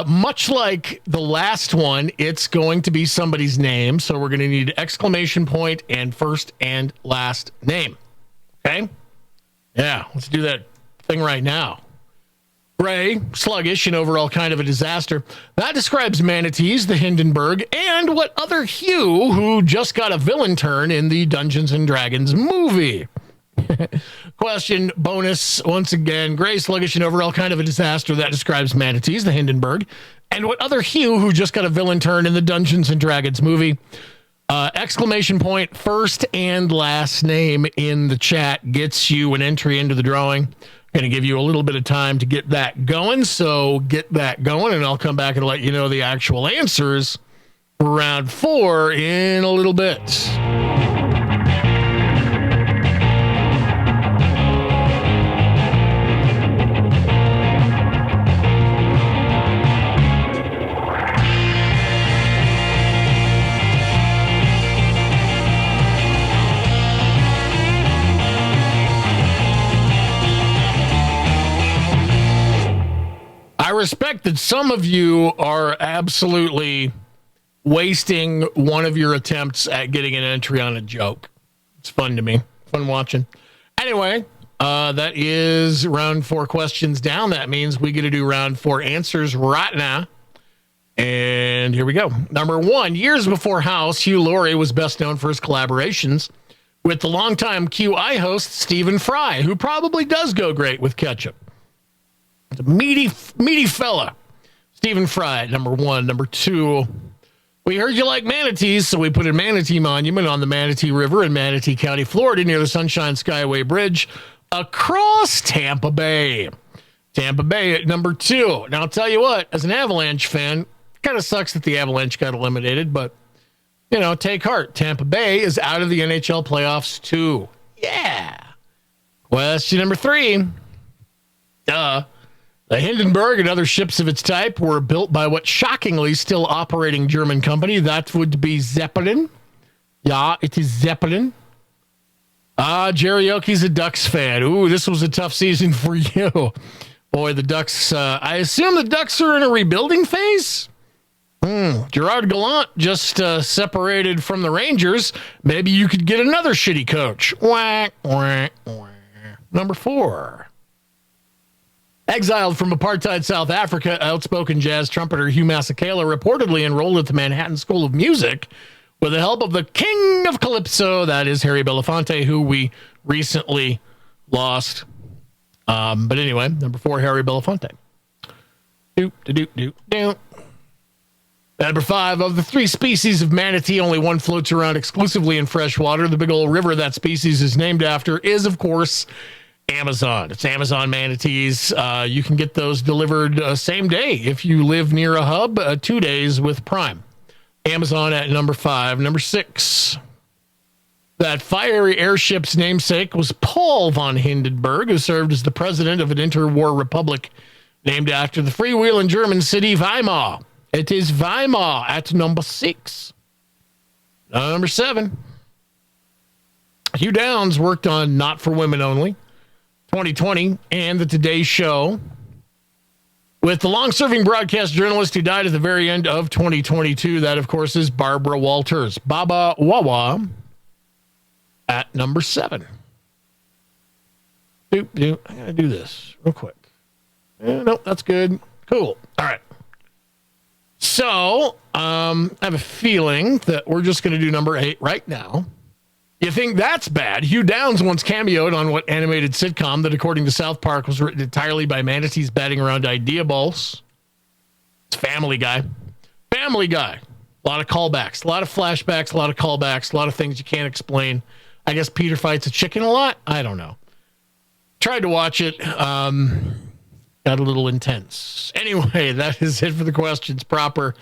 much like the last one, it's going to be somebody's name. So we're going to need exclamation point and first and last name. Okay? Yeah, let's do that thing right now. Gray, sluggish, and overall kind of a disaster. That describes manatees, the Hindenburg, and what other Hugh who just got a villain turn in the Dungeons and Dragons movie. Question bonus once again. Gray, sluggish, and overall kind of a disaster. That describes manatees, the Hindenburg, and what other Hugh who just got a villain turn in the Dungeons and Dragons movie. Exclamation point, first and last name in the chat gets you an entry into the drawing. Going to give you a little bit of time to get that going. So get that going, and I'll come back and let you know the actual answers for round 4 in a little bit. I respect that some of you are absolutely wasting one of your attempts at getting an entry on a joke. It's fun to me. Fun watching. Anyway, that is round 4 questions down. That means we get to do round 4 answers right now. And here we go. Number 1, years before House, Hugh Laurie was best known for his collaborations with the longtime QI host Stephen Fry, who probably does go great with ketchup. It's a meaty fella. Stephen Fry, number 1. Number 2, we heard you like manatees, so we put a manatee monument on the Manatee River in Manatee County, Florida, near the Sunshine Skyway Bridge across Tampa Bay. Tampa Bay at number 2. Now, I'll tell you what, as an Avalanche fan, kind of sucks that the Avalanche got eliminated, but, take heart. Tampa Bay is out of the NHL playoffs, too. Yeah. Question number 3. The Hindenburg and other ships of its type were built by what shockingly still operating German company? That would be Zeppelin. Yeah, it is Zeppelin. Jerry a Ducks fan. Ooh, this was a tough season for you. Boy, the Ducks, I assume the Ducks are in a rebuilding phase? Gerard Gallant just separated from the Rangers. Maybe you could get another shitty coach. Whack, whack, whack. Number 4. Exiled from apartheid South Africa, outspoken jazz trumpeter Hugh Masekela reportedly enrolled at the Manhattan School of Music with the help of the king of calypso, that is Harry Belafonte, who we recently lost. But anyway, number 4, Harry Belafonte. Number 5, of the 3 species of manatee, only one floats around exclusively in fresh water. The big old river that species is named after is, of course, Amazon. It's Amazon manatees. You can get those delivered same day if you live near a hub, 2 days with Prime. Amazon at number 5. Number 6. That fiery airship's namesake was Paul von Hindenburg, who served as the president of an interwar republic named after the freewheeling German city Weimar. It is Weimar at number 6. Number 7. Hugh Downs worked on Not for Women Only, 2020, and The Today Show, with the long-serving broadcast journalist who died at the very end of 2022. That, of course, is Barbara Walters. Baba Wawa at number 7. I gotta do this real quick. Nope, that's good. Cool. All right. So, I have a feeling that we're just going to do number 8 right now. You think that's bad? Hugh Downs once cameoed on what animated sitcom that, according to South Park, was written entirely by manatees batting around idea balls. It's Family Guy. Family Guy. A lot of callbacks, a lot of flashbacks, a lot of callbacks, a lot of things you can't explain. I guess Peter fights a chicken a lot. I don't know. Tried to watch it. Got a little intense. Anyway, that is it for the questions proper.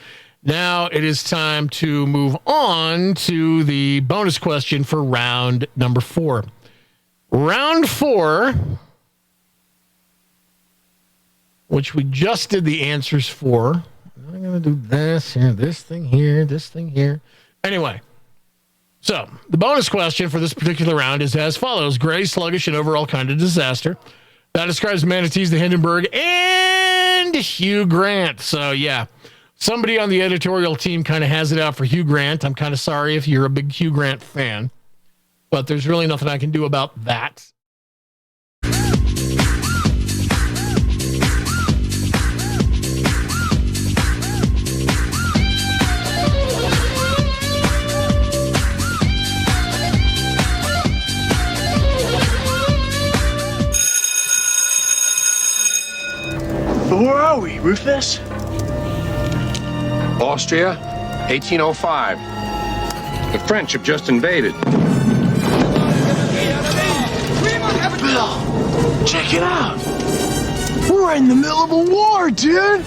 Now it is time to move on to the bonus question for round number 4. Round 4, which we just did the answers for. I'm going to do this here, this thing here, this thing here. Anyway, so the bonus question for this particular round is as follows. Gray, sluggish, and overall kind of disaster. That describes manatees, the Hindenburg, and Hugh Grant. So, yeah, somebody on the editorial team kind of has it out for Hugh Grant. I'm kind of sorry if you're a big Hugh Grant fan, but there's really nothing I can do about that. Where are we, Rufus? Austria, 1805. The French have just invaded. Bill, check it out. We're in the middle of a war, dude.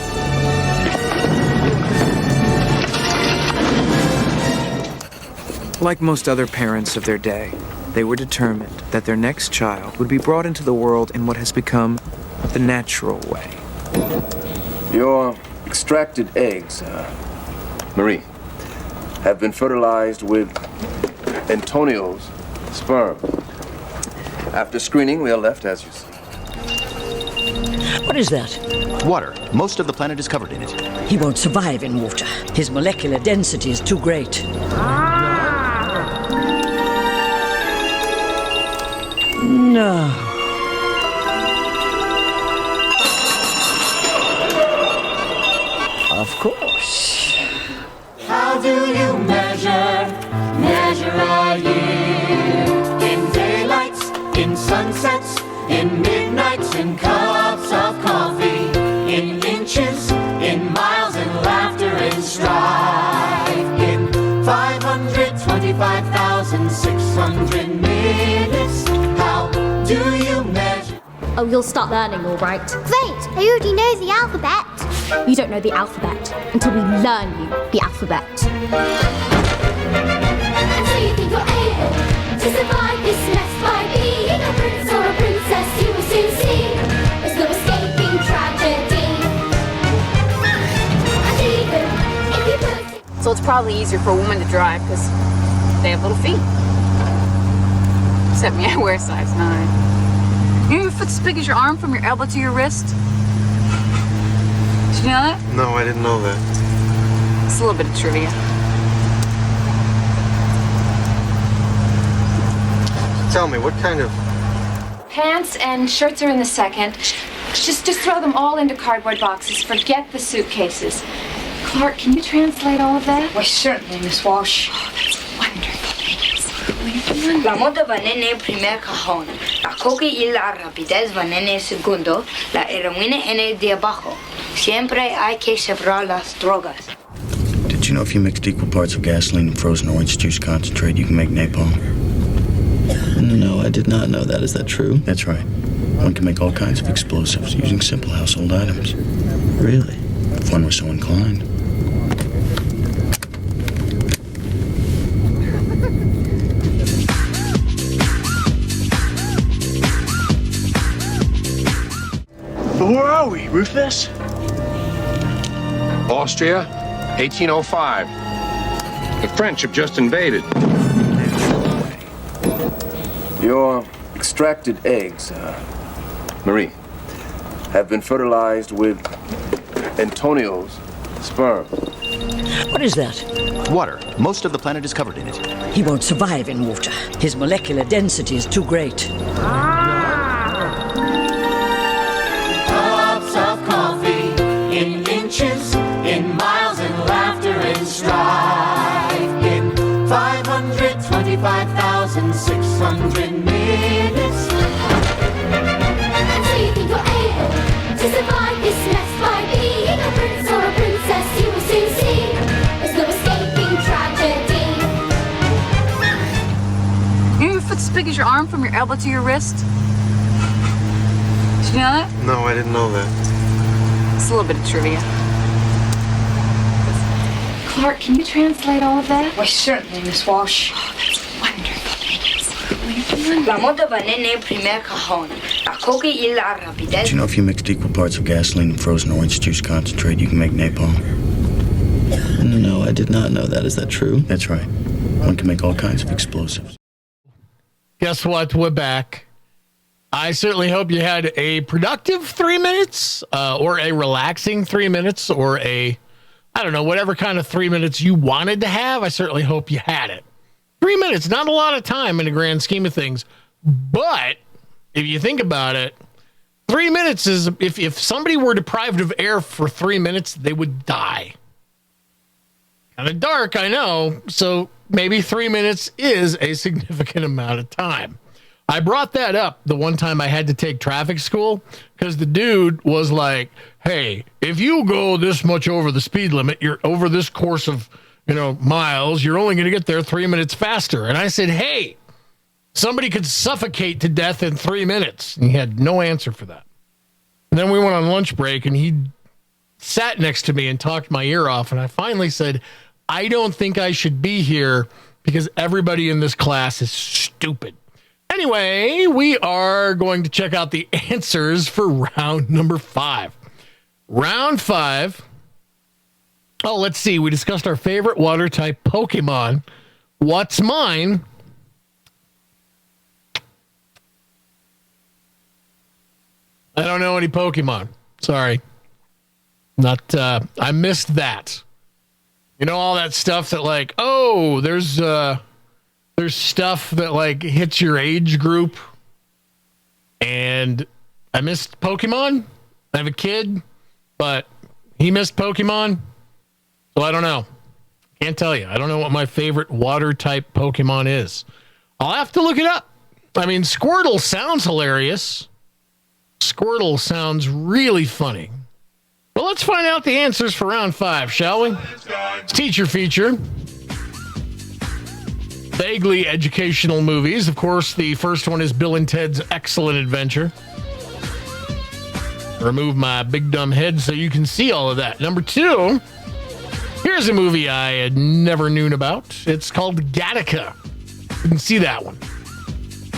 Like most other parents of their day, they were determined that their next child would be brought into the world in what has become the natural way. Your extracted eggs, Marie, have been fertilized with Antonio's sperm. After screening, we are left as you see. What is that? Water. Most of the planet is covered in it. He won't survive in water. His molecular density is too great. No. Of course. How do you measure a year? In daylights, in sunsets, in midnights, in cups of coffee, in inches, in miles, in laughter, in strife, in 525,600 minutes. How do you measure? Oh, you'll start learning, all right? Great, I already know the alphabet. You don't know the alphabet until we learn you the alphabet. And so you think you're able to survive this mess by being a prince or a princess, you will soon see there's no escaping tragedy. And even if you put So it's probably easier for a woman to drive because they have little feet. Except me, I wear size 9. You know your foot's as big as your arm from your elbow to your wrist? Did you know that? No, I didn't know that. It's a little bit of trivia. Tell me, what kind of... Pants and shirts are in the second. Just throw them all into cardboard boxes. Forget the suitcases. Clark, can you translate all of that? Why, certainly, Miss Walsh. Oh, that's wonderful. La moto va nene primer cajón. La coca y la rapidez va nene segundo. La heroína en el de abajo. Siempre hay que separar las drogas. Did you know if you mixed equal parts of gasoline and frozen orange juice concentrate, you can make napalm? No, I did not know that. Is that true? That's right. One can make all kinds of explosives using simple household items. Really? If one was so inclined. But where are we, Rufus? Austria, 1805. The French have just invaded. Your extracted eggs, Marie, have been fertilized with Antonio's sperm. What is that? Water. Most of the planet is covered in it. He won't survive in water. His molecular density is too great. Cups of coffee in inches, in miles, in laughter and strife, in 525,600 minutes. And so you think you're able to survive this mess by being a prince or a princess, you will soon see there's no escaping tragedy. You know your foot's as big as your arm from your elbow to your wrist? Did you know that? No, I didn't know that. It's a little bit of trivia. Clark, can you translate all of that? Why, certainly, Miss Walsh. Oh, that's wonderful. La moto va nene primer cajón. La coca y la rapidez. Did you know if you mixed equal parts of gasoline and frozen orange juice concentrate, you can make napalm? No, I did not know that. Is that true? That's right. One can make all kinds of explosives. Guess what? We're back. I certainly hope you had a productive 3 minutes, or a relaxing 3 minutes, or I don't know, whatever kind of 3 minutes you wanted to have. I certainly hope you had it. 3 minutes, not a lot of time in the grand scheme of things. But if you think about it, 3 minutes is, if somebody were deprived of air for 3 minutes, they would die. Kind of dark, I know. So maybe 3 minutes is a significant amount of time. I brought that up the one time I had to take traffic school because the dude was like, hey, if you go this much over the speed limit, you're over this course of, miles, you're only going to get there 3 minutes faster. And I said, hey, somebody could suffocate to death in 3 minutes. And he had no answer for that. And then we went on lunch break and he sat next to me and talked my ear off. And I finally said, I don't think I should be here because everybody in this class is stupid. Anyway, we are going to check out the answers for round number 5. Round 5. Oh, let's see. We discussed our favorite water type Pokemon. What's mine? I don't know any Pokemon. Sorry. I missed that. All that stuff that there's stuff that hits your age group, and I missed Pokemon. I have a kid, but he missed Pokemon, so I don't know. Can't tell you. I don't know what my favorite water type Pokemon is. I'll have to look it up. I mean, Squirtle sounds hilarious. Squirtle sounds really funny. Well, let's find out the answers for round 5, shall we? It's teacher feature. Vaguely educational movies. Of course, the first one is Bill and Ted's Excellent Adventure. remove my big dumb head so you can see all of that. Number 2, here's a movie I had never known about. It's called Gattaca. You can see that one.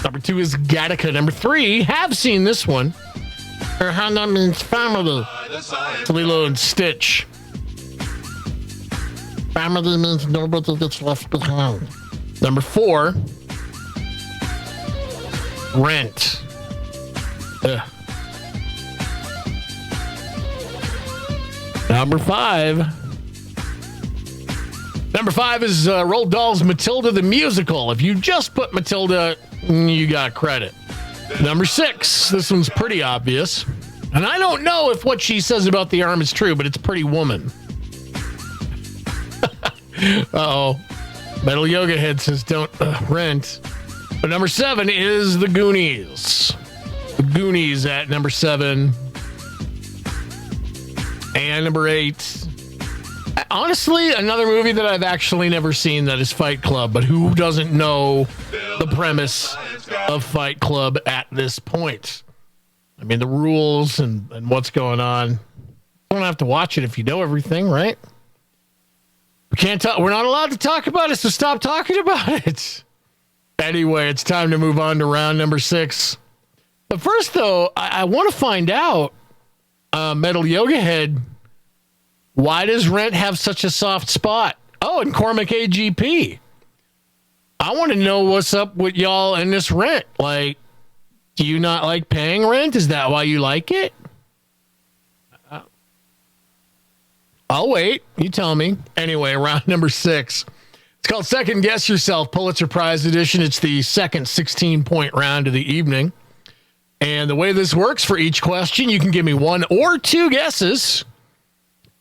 Number 2 is Gattaca. Number 3, have seen this one. Her name is Family. Lilo and Stitch. Family means nobody gets left behind. Number 4, Rent. Ugh. Number 5 is Roald Dahl's Matilda the Musical. If you just put Matilda, you got credit. Number 6, this one's pretty obvious. And I don't know if what she says about the arm is true, but it's Pretty Woman. Uh-oh. Metal Yoga Head says don't rent. But number 7 is The Goonies. The Goonies at number 7. And number 8. Honestly, another movie that I've actually never seen that is Fight Club, but who doesn't know the premise of Fight Club at this point? I mean, the rules and what's going on. You don't have to watch it if you know everything, right? We can't talk. We're not allowed to talk about it, so stop talking about it. Anyway, it's time to move on to round number 6. But first, though, I want to find out, Metal Yoga Head, why does Rent have such a soft spot? Oh, and Cormac AGP. I want to know what's up with y'all and this Rent. Like, do you not like paying rent? Is that why you like it? I'll wait. You tell me. Anyway, round number 6. It's called Second Guess Yourself, Pulitzer Prize edition. It's the second 16-point round of the evening. And the way this works, for each question, you can give me 1 or 2 guesses.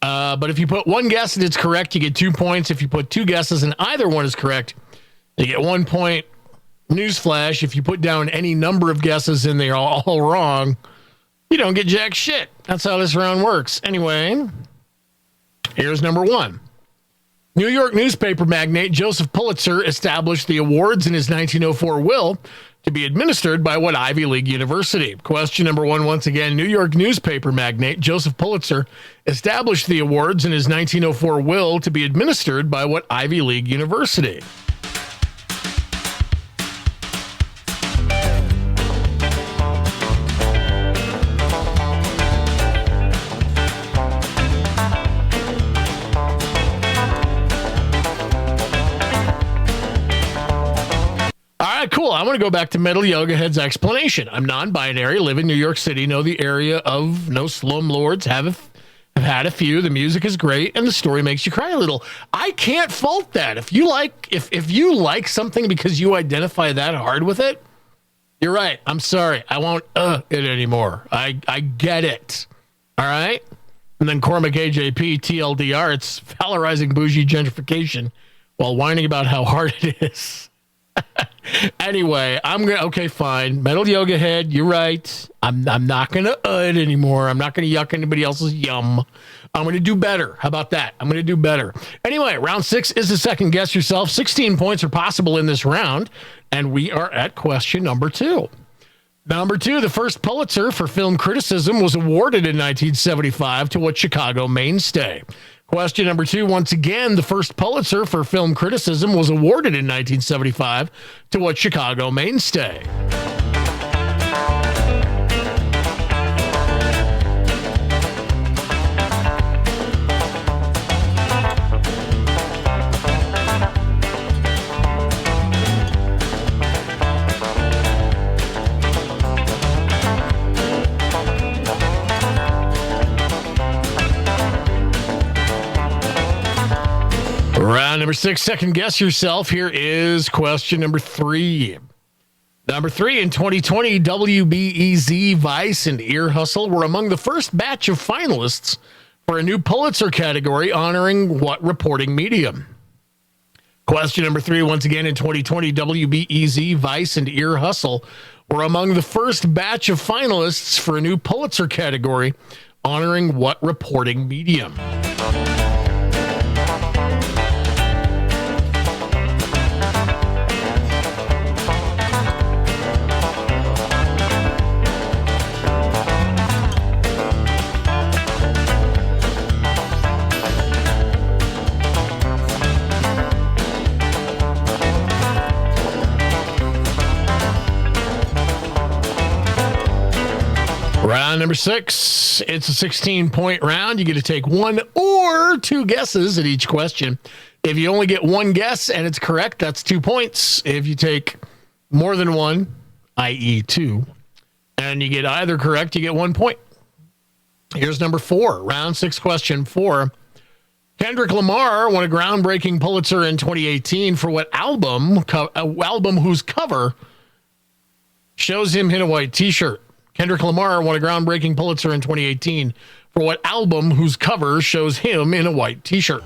But if you put 1 guess and it's correct, you get 2 points. If you put 2 guesses and either one is correct, you get 1 point. Newsflash, if you put down any number of guesses and they're all wrong, you don't get jack shit. That's how this round works. Anyway, here's number 1. New York newspaper magnate Joseph Pulitzer established the awards in his 1904 will to be administered by what Ivy League university? Question number 1, once again, New York newspaper magnate Joseph Pulitzer established the awards in his 1904 will to be administered by what Ivy League university? Cool. I want to go back to Metal Yoga Head's explanation. I'm non-binary, live in New York City, know the area of no slumlords, have had a few. The music is great, and the story makes you cry a little. I can't fault that. If you like something because you identify that hard with it, you're right. I'm sorry. I won't it anymore. I get it. All right? And then Cormac AJP, TLDR, it's valorizing bougie gentrification while whining about how hard it is. Anyway, okay, fine. Metal Yoga Head, you're right. I'm not gonna it anymore. I'm not gonna yuck anybody else's yum. I'm gonna do better. How about that? I'm gonna do better. Anyway, round 6 is the second guess yourself. 16 points are possible in this round, and we are at question number 2. Number 2, the first Pulitzer for film criticism was awarded in 1975 to what Chicago mainstay? Question number 2, once again, the first Pulitzer for film criticism was awarded in 1975 to what Chicago mainstay? Round number 6, second guess yourself. Here is question number 3. Number 3, in 2020, WBEZ, Vice, and Ear Hustle were among the first batch of finalists for a new Pulitzer category honoring what reporting medium? Question number 3, once again, in 2020, WBEZ, Vice, and Ear Hustle were among the first batch of finalists for a new Pulitzer category honoring what reporting medium? Round number 6. It's a 16-point round. You get to take 1 or 2 guesses at each question. If you only get 1 guess and it's correct, that's 2 points. If you take more than 1, i.e. 2, and you get either correct, you get 1 point. Here's number 4. Round 6, question 4. Kendrick Lamar won a groundbreaking Pulitzer in 2018 for what album whose cover shows him in a white t-shirt. Kendrick Lamar won a groundbreaking Pulitzer in 2018 for what album whose cover shows him in a white t-shirt.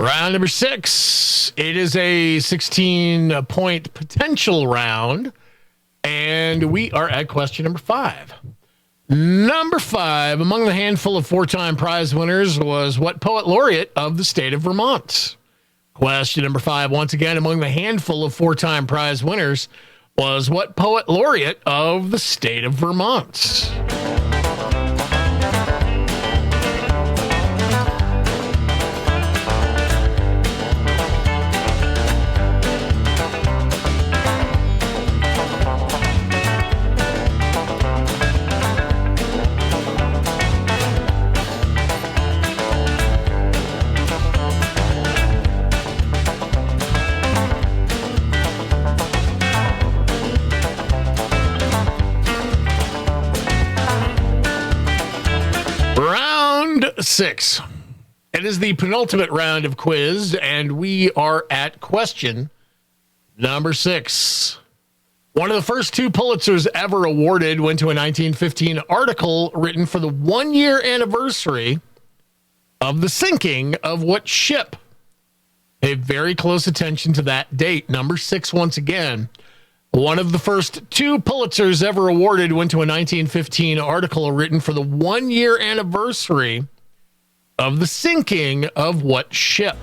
Round number 6. It is a 16-point potential round, and we are at question number 5. Number 5, among the handful of 4-time prize winners was what poet laureate of the state of Vermont? Question number 5, once again, among the handful of 4-time prize winners was what poet laureate of the state of Vermont? Round 6. It is the penultimate round of quiz, and we are at question number 6. One of the first 2 Pulitzers ever awarded went to a 1915 article written for the 1-year anniversary of the sinking of what ship? Pay very close attention to that date. Number 6 once again. One of the first 2 Pulitzers ever awarded went to a 1915 article written for the 1-year anniversary of the sinking of what ship?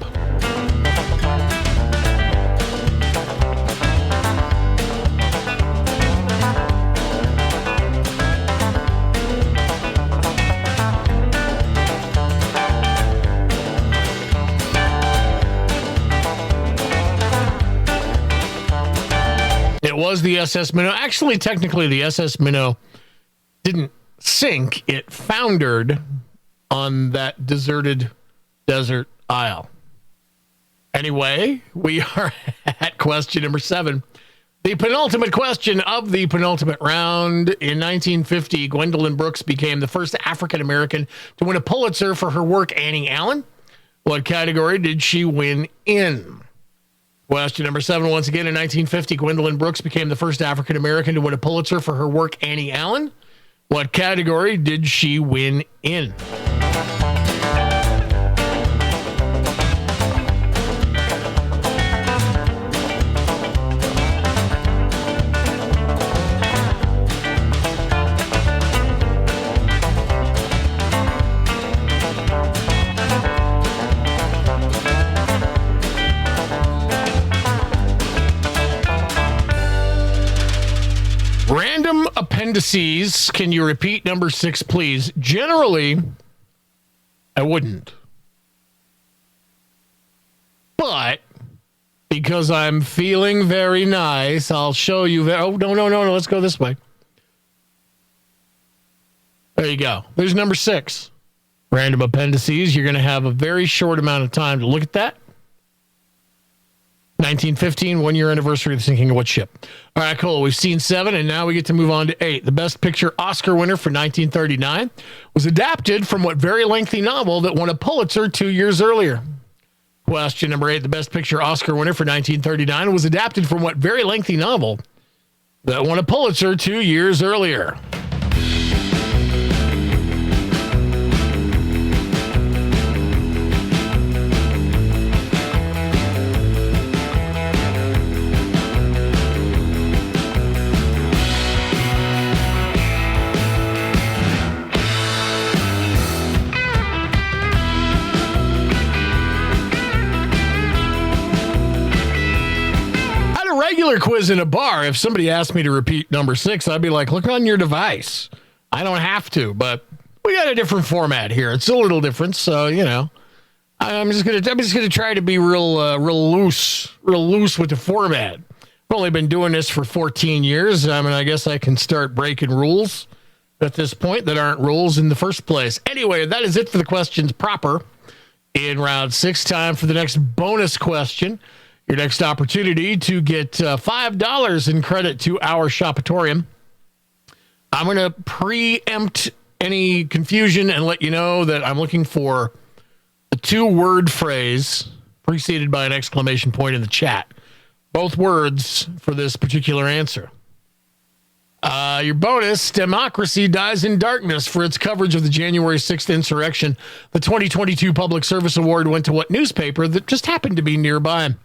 It was the SS Minnow. Actually, technically, the SS Minnow didn't sink. It foundered on that deserted desert isle. Anyway, we are at question number 7. The penultimate question of the penultimate round. In 1950, Gwendolyn Brooks became the first African-American to win a Pulitzer for her work Annie Allen. What category did she win in? Question number 7, once again, in 1950, Gwendolyn Brooks became the first African-American to win a Pulitzer for her work Annie Allen. What category did she win in? Random appendices. Can you repeat number 6, please? Generally, I wouldn't. But because I'm feeling very nice, I'll show you. Oh, no. Let's go this way. There you go. There's number 6. Random appendices. You're going to have a very short amount of time to look at that. 1915, 1-year anniversary of the sinking of what ship? All right, cool. We've seen 7, and now we get to move on to 8. The Best Picture Oscar winner for 1939 was adapted from what very lengthy novel that won a Pulitzer 2 years earlier? Question number 8. The Best Picture Oscar winner for 1939 was adapted from what very lengthy novel that won a Pulitzer 2 years earlier? regular quiz in a bar, if somebody asked me to repeat number 6, I'd be like, look on your device. I don't have to, but we got a different format here. It's a little different, so, you know. I'm just gonna try to be real loose with the format. I've only been doing this for 14 years. I mean, I guess I can start breaking rules at this point that aren't rules in the first place. Anyway, that is it for the questions proper in round 6. Time for the next bonus question. Your next opportunity to get $5 in credit to our Shopatorium. I'm going to preempt any confusion and let you know that I'm looking for a 2-word phrase preceded by an exclamation point in the chat. Both words for this particular answer. Your bonus, democracy dies in darkness for its coverage of the January 6th insurrection. The 2022 Public Service Award went to what newspaper that just happened to be nearby?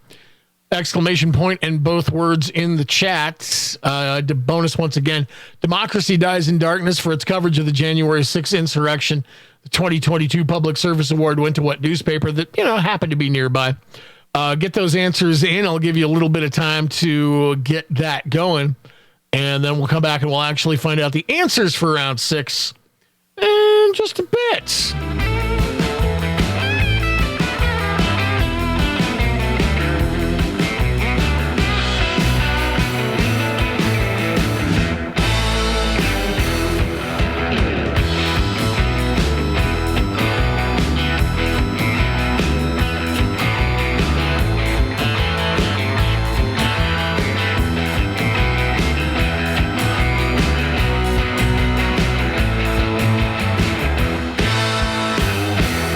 Exclamation point and both words in the chat. The bonus once again, democracy dies in darkness for its coverage of the January 6th insurrection. The 2022 Public Service Award went to what newspaper that, you know, happened to be nearby. Get those answers in. I'll give you a little bit of time to get that going. And then we'll come back and we'll actually find out the answers for round 6 in just a bit.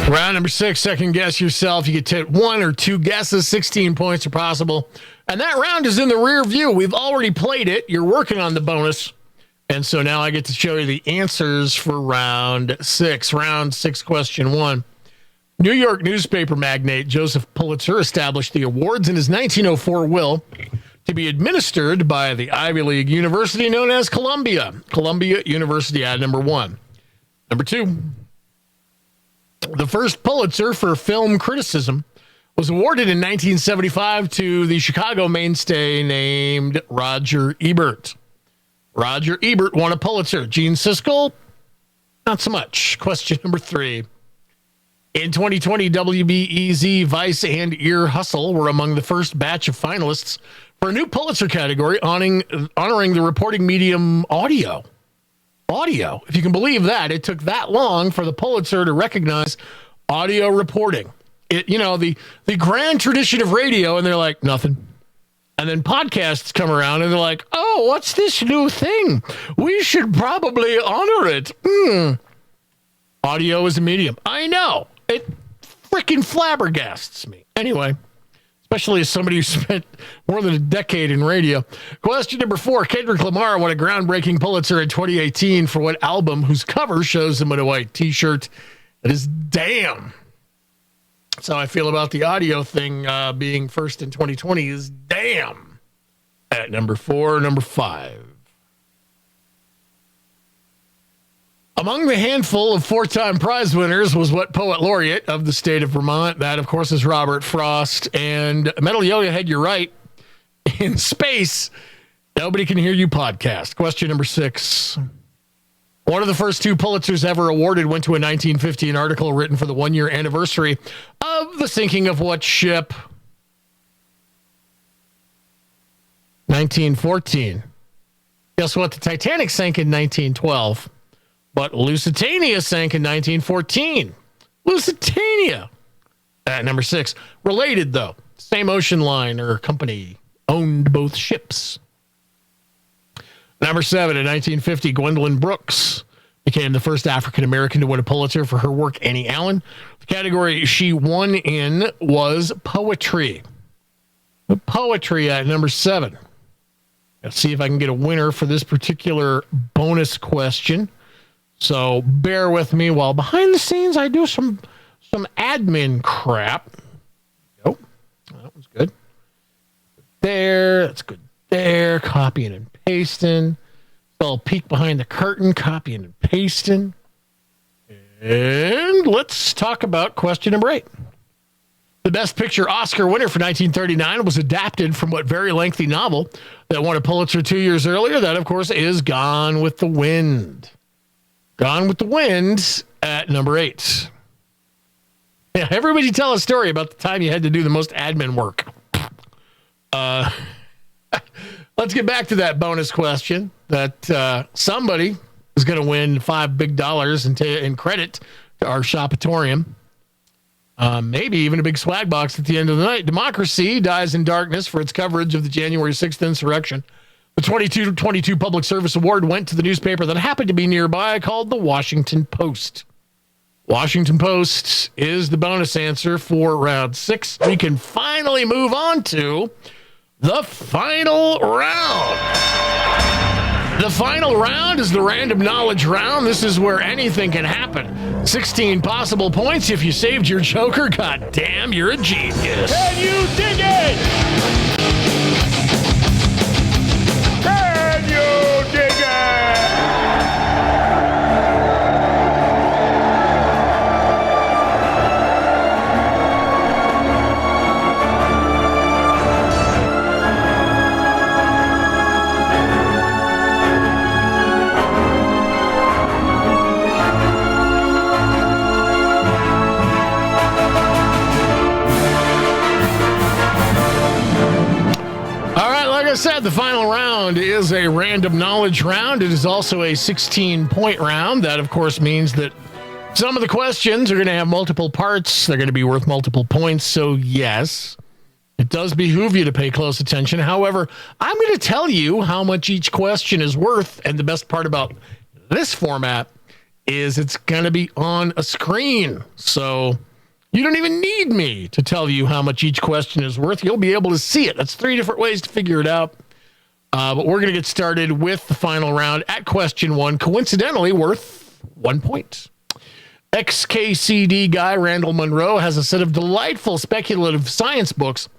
Round number 6, second guess yourself. You get 1 or 2 guesses. 16 points are possible. And that round is in the rear view. We've already played it. You're working on the bonus. And so now I get to show you the answers for round 6. Round 6, question 1. New York newspaper magnate Joseph Pulitzer established the awards in his 1904 will to be administered by the Ivy League university known as Columbia. Columbia University ad number 1. Number 2. The first Pulitzer for film criticism was awarded in 1975 to the Chicago mainstay named Roger Ebert. Roger Ebert won a Pulitzer. Gene Siskel, not so much. Question number 3. In 2020, WBEZ, Vice, and Ear Hustle were among the first batch of finalists for a new Pulitzer category honoring the reporting medium audio. Audio. If you can believe that, it took that long for the Pulitzer to recognize audio reporting. It, you know, the grand tradition of radio, and they're like, nothing. And then podcasts come around, and they're like, oh, what's this new thing? We should probably honor it. Audio is a medium. I know. It freaking flabbergasts me. Anyway. Especially as somebody who spent more than a decade in radio. Question number 4. Kendrick Lamar won a groundbreaking Pulitzer in 2018 for what album whose cover shows him in a white t-shirt that is damn. That's how I feel about the audio thing being first in 2020 is damn. At number 4, number 5. Among the handful of 4-time prize winners was what poet laureate of the state of Vermont? That, of course, is Robert Frost. And Metal Yoga had you right. In space, nobody can hear you podcast. Question number 6. One of the first 2 Pulitzers ever awarded went to a 1915 article written for the 1-year anniversary of the sinking of what ship? 1914. Guess what? The Titanic sank in 1912. But Lusitania sank in 1914. Lusitania. At number 6. Related, though. Same ocean line or company owned both ships. Number 7. In 1950, Gwendolyn Brooks became the first African-American to win a Pulitzer for her work, Annie Allen. The category she won in was poetry. Poetry at number 7. Let's see if I can get a winner for this particular bonus question. So bear with me while behind the scenes I do some admin crap. Nope. That was good. There. That's good there. Copying and pasting. So I'll peek behind the curtain, copying and pasting. And let's talk about question number 8. The Best Picture Oscar winner for 1939 was adapted from what very lengthy novel that won a Pulitzer 2 years earlier? That, of course, is Gone with the Wind. Gone with the Wind at number 8. Yeah, everybody tell a story about the time you had to do the most admin work. Let's get back to that bonus question that somebody is going to win $5 big in credit to our Shopatorium. Maybe even a big swag box at the end of the night. Democracy Dies in Darkness for its coverage of the January 6th insurrection. The 22 Public Service Award went to the newspaper that happened to be nearby called the Washington Post. Washington Post is the bonus answer for round 6. We can finally move on to the final round. The final round is the random knowledge round. This is where anything can happen. 16 possible points if you saved your joker. God damn, you're a genius. Can you dig it? Can you dig it? Like I said, the final round is a random knowledge round. It is also a 16-point round. That, of course, means that some of the questions are going to have multiple parts. They're going to be worth multiple points. So, yes, it does behoove you to pay close attention. However, I'm going to tell you how much each question is worth. And the best part about this format is it's going to be on a screen. So you don't even need me to tell you how much each question is worth. You'll be able to see it. That's 3 different ways to figure it out. But we're going to get started with the final round at question 1, coincidentally worth 1 point. XKCD guy Randall Munro has a set of delightful speculative science books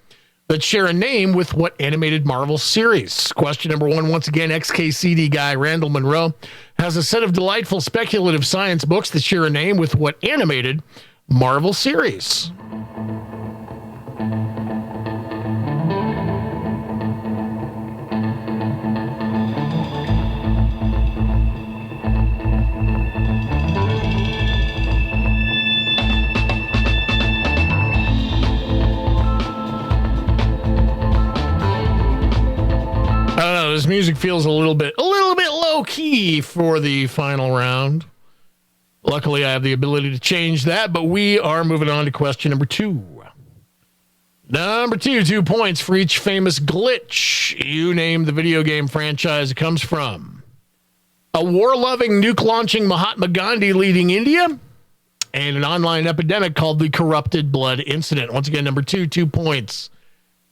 that share a name with what animated Marvel series? Question number 1, once again, XKCD guy Randall Munro has a set of delightful speculative science books that share a name with what animated Marvel series? I don't know, this music feels a little bit low key for the final round. Luckily, I have the ability to change that, but we are moving on to question number 2. Number 2, 2 points for each famous glitch. You name the video game franchise it comes from. A war-loving, nuke-launching Mahatma Gandhi leading India, and an online epidemic called the Corrupted Blood Incident. Once again, number 2, 2 points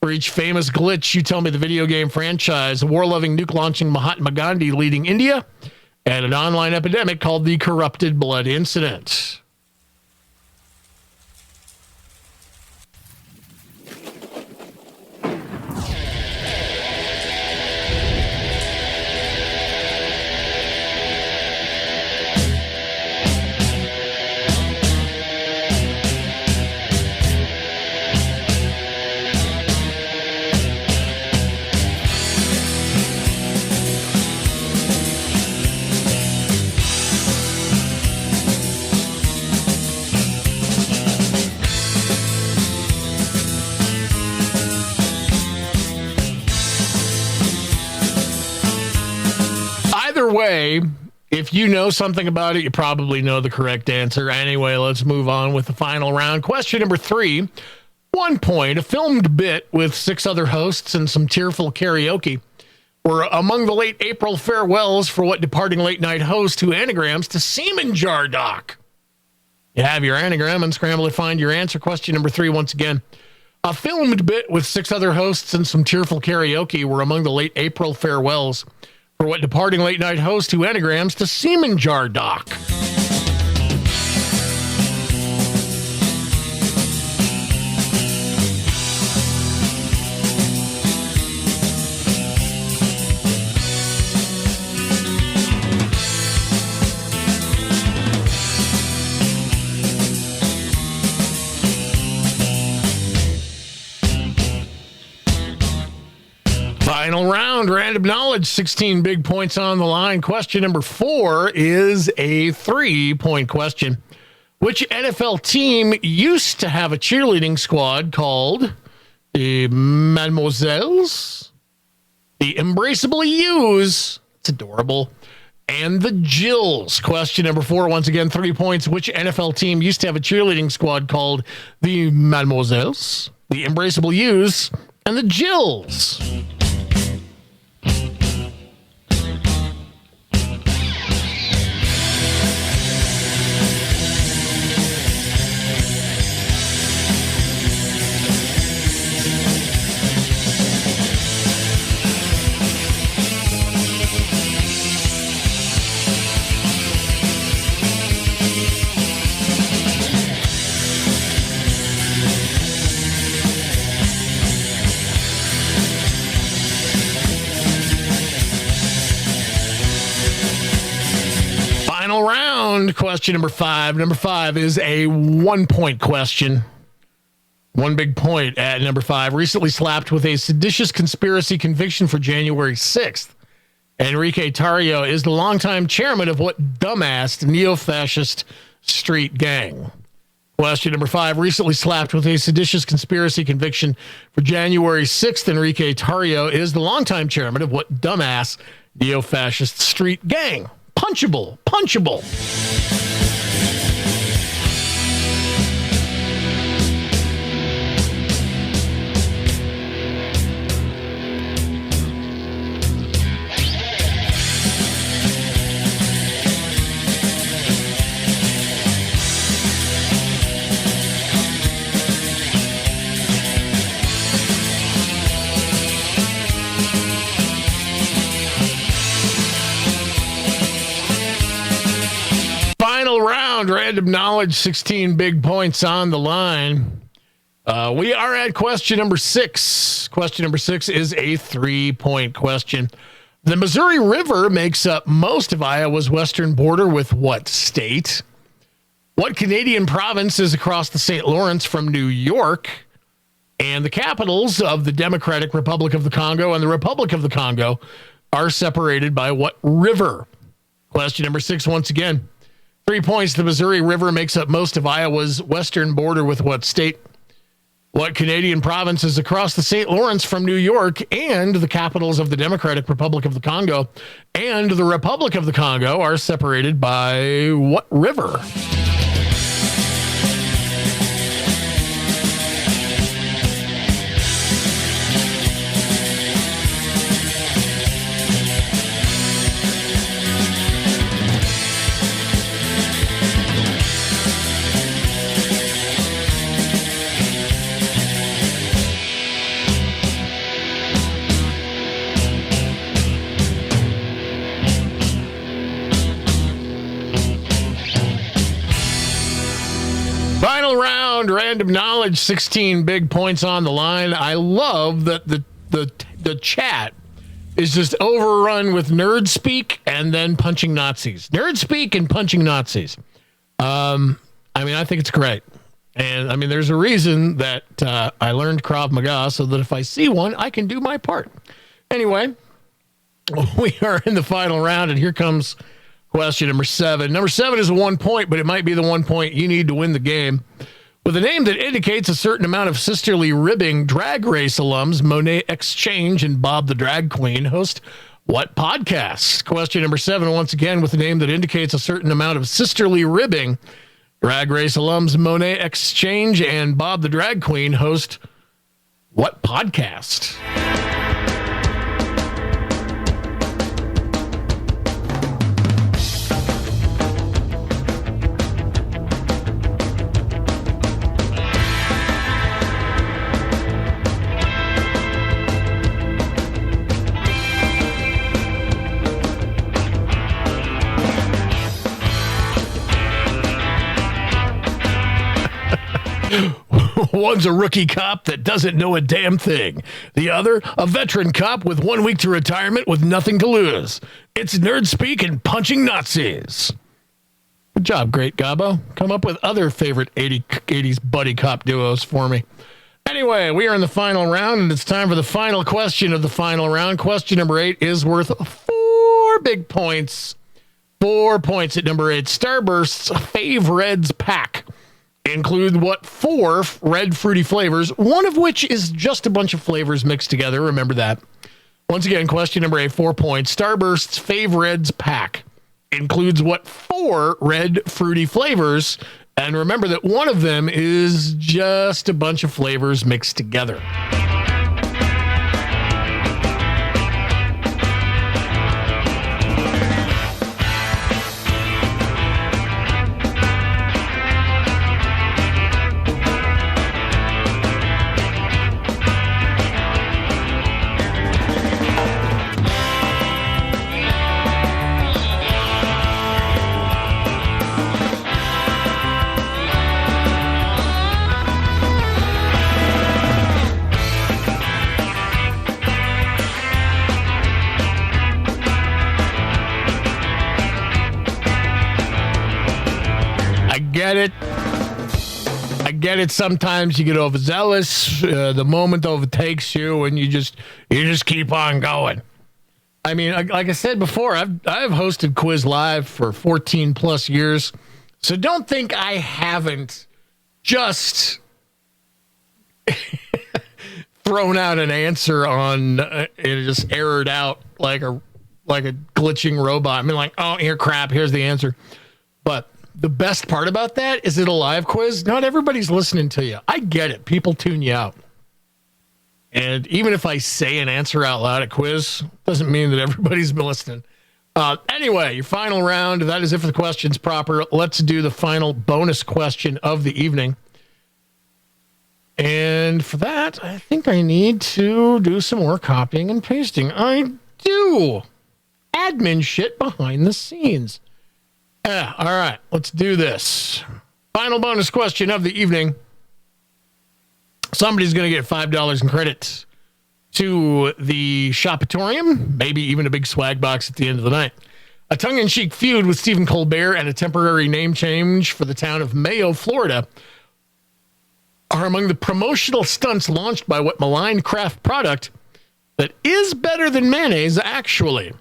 for each famous glitch. You tell me the video game franchise. A war-loving, nuke-launching Mahatma Gandhi leading India, and an online epidemic called the Corrupted Blood Incident. Way, if you know something about it, you probably know the correct answer. Anyway, let's move on with the final round. Question number 3, 1 point. A filmed bit with 6 other hosts and some tearful karaoke were among the late April farewells for what departing late night host who anagrams to semen jar doc. You have your anagram and scramble to find your answer. Question number 3, once again. A filmed bit with 6 other hosts and some tearful karaoke were among the late April farewells for what departing late night host who anagrams to semen jar doc. Final round, random knowledge, 16 big points on the line. Question number 4 is a 3-point question. Which NFL team used to have a cheerleading squad called the Mademoiselles, the Embraceable U's, it's adorable, and the Jills? Question number 4, once again, 3 points. Which NFL team used to have a cheerleading squad called the Mademoiselles, the Embraceable U's, and the Jills? Round, question number 5. Number 5 is a 1-point question. 1 big point at number 5. Recently slapped with a seditious conspiracy conviction for January 6th. Enrique Tarrio is the longtime chairman of what dumbass neo-fascist street gang? Question number 5. Recently slapped with a seditious conspiracy conviction for January 6th. Enrique Tarrio is the longtime chairman of what dumbass neo-fascist street gang? Punchable. Round, random knowledge, 16 big points on the line. We are at question number 6. Question number 6 is a 3-point question. The Missouri River makes up most of Iowa's western border with what state? What Canadian province is across the St. Lawrence from New York? And the capitals of the Democratic Republic of the Congo and the Republic of the Congo are separated by what river? Question number 6, once again. 3 points. The Missouri River makes up most of Iowa's western border with what state? What Canadian province is across the St. Lawrence from New York and the capitals of the Democratic Republic of the Congo and the Republic of the Congo are separated by what river? Final round, random knowledge, 16 big points on the line. I love that the chat is just overrun with nerd speak and then punching Nazis. Nerd speak and punching Nazis. I think it's great. And there's a reason that I learned Krav Maga so that if I see one, I can do my part. Anyway, we are in the final round, and here comes question number 7. Number 7 is a 1 point, but it might be the 1 point you need to win the game. With a name that indicates a certain amount of sisterly ribbing, Drag Race alums Monet Exchange and Bob the Drag Queen host what podcast? Question number 7, once again, with a name that indicates a certain amount of sisterly ribbing, Drag Race alums Monet Exchange and Bob the Drag Queen host what podcast? One's a rookie cop that doesn't know a damn thing. The other, a veteran cop with 1 week to retirement with nothing to lose. It's nerd speak and punching Nazis. Good job, Great Gabo. Come up with other favorite 80s buddy cop duos for me. Anyway, we are in the final round, and it's time for the final question of the final round. Question number 8 is worth 4 big points. 4 points at number 8. Starburst's Fave Reds pack include what 4 red fruity flavors, one of which is just a bunch of flavors mixed together. Remember that. Once again, question number 8, 4 points. Starburst's Fave Reds pack includes what 4 red fruity flavors, and remember that one of them is just a bunch of flavors mixed together. I get it. Sometimes you get overzealous. The moment overtakes you, and you just keep on going. I mean, like I said before, I've hosted Quiz Live for 14 plus years, so don't think I haven't just thrown out an answer on and just errored out like a glitching robot. I mean, like, oh, here, crap, here's the answer. But the best part about that is it a live quiz. Not everybody's listening to you. I get it. People tune you out. And even if I say an answer out loud at quiz, doesn't mean that everybody's been listening. Anyway, your final round. That is if the question's proper. Let's do the final bonus question of the evening. And for that, I think I need to do some more copying and pasting. I do. Admin shit behind the scenes. Yeah, all right, let's do this. Final bonus question of the evening. Somebody's going to get $5 in credit to the Shopatorium, maybe even a big swag box at the end of the night. A tongue-in-cheek feud with Stephen Colbert and a temporary name change for the town of Mayo, Florida, are among the promotional stunts launched by what maligned craft product that is better than mayonnaise, actually.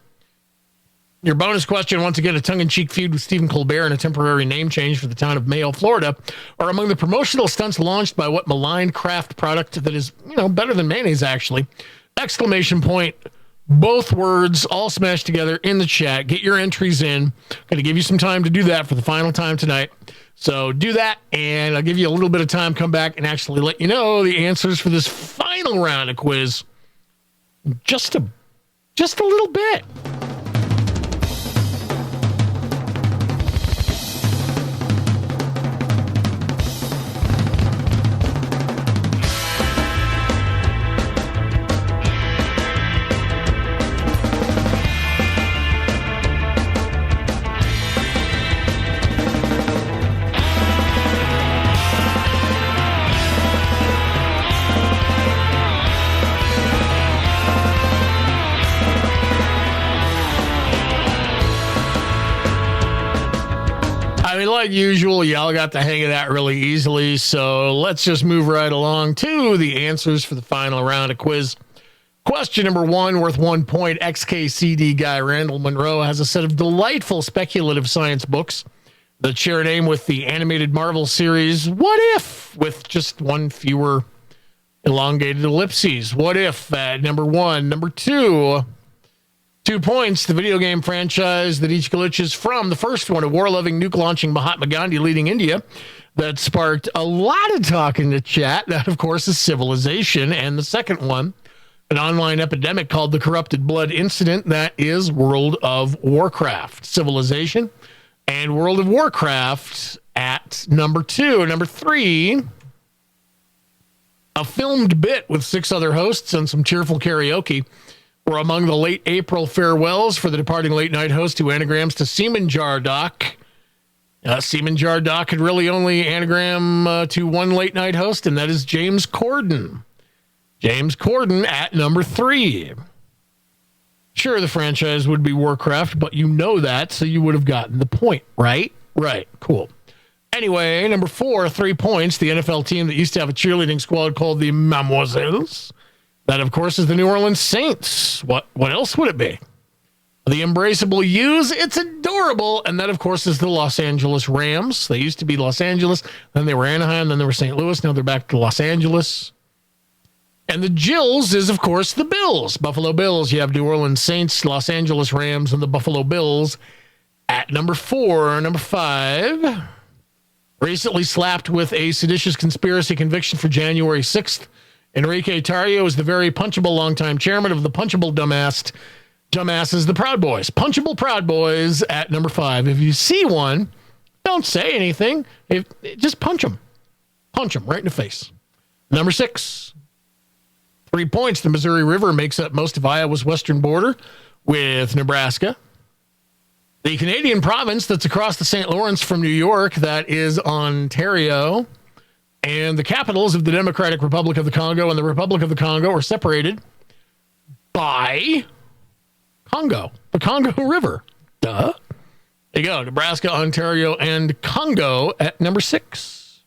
Your bonus question, once again, a tongue-in-cheek feud with Stephen Colbert and a temporary name change for the town of Mayo, Florida, are among the promotional stunts launched by what maligned craft product that is, better than mayonnaise, actually. Exclamation point, both words all smashed together in the chat. Get your entries in. Going to give you some time to do that for the final time tonight. So do that, and I'll give you a little bit of time, come back and actually let you know the answers for this final round of quiz. Just a little bit. Like usual, y'all got the hang of that really easily, so let's just move right along to the answers for the final round of quiz. Question number 1, worth 1 point. XKCD guy Randall Monroe has a set of delightful speculative science books that share a name with the animated Marvel series What If, with just one fewer elongated ellipses. What If at number 1. Number 2, 2 points. The video game franchise that each glitches from the first one, a war-loving, nuke-launching Mahatma Gandhi leading India, that sparked a lot of talk in the chat. That, of course, is Civilization. And the second one, an online epidemic called the Corrupted Blood Incident, that is World of Warcraft. Civilization and World of Warcraft at number 2. Number 3, a filmed bit with 6 other hosts and some cheerful karaoke were among the late April farewells for the departing late-night host who anagrams to Seaman Jar Doc. Seaman Jar Doc could really only anagram to one late-night host, and that is James Corden. James Corden at number 3. Sure, the franchise would be Warcraft, but you know that, so you would have gotten the point, right? Right, cool. Anyway, number 4, 3 points. The NFL team that used to have a cheerleading squad called the Mademoiselles. That, of course, is the New Orleans Saints. What else would it be? The Embraceable U's. It's adorable. And that, of course, is the Los Angeles Rams. They used to be Los Angeles. Then they were Anaheim. Then they were St. Louis. Now they're back to Los Angeles. And the Jills is, of course, the Bills. Buffalo Bills. You have New Orleans Saints, Los Angeles Rams, and the Buffalo Bills at number 4. Number 5. Recently slapped with a seditious conspiracy conviction for January 6th. Enrique Tarrio is the very punchable longtime chairman of the punchable dumbasses, the Proud Boys. Punchable Proud Boys at number 5. If you see one, don't say anything. Just punch them. Punch them right in the face. Number 6. 3 points. The Missouri River makes up most of Iowa's western border with Nebraska. The Canadian province that's across the St. Lawrence from New York, that is Ontario. And the capitals of the Democratic Republic of the Congo and the Republic of the Congo are separated by Congo, the Congo River. Duh. There you go. Nebraska, Ontario, and Congo at number 6.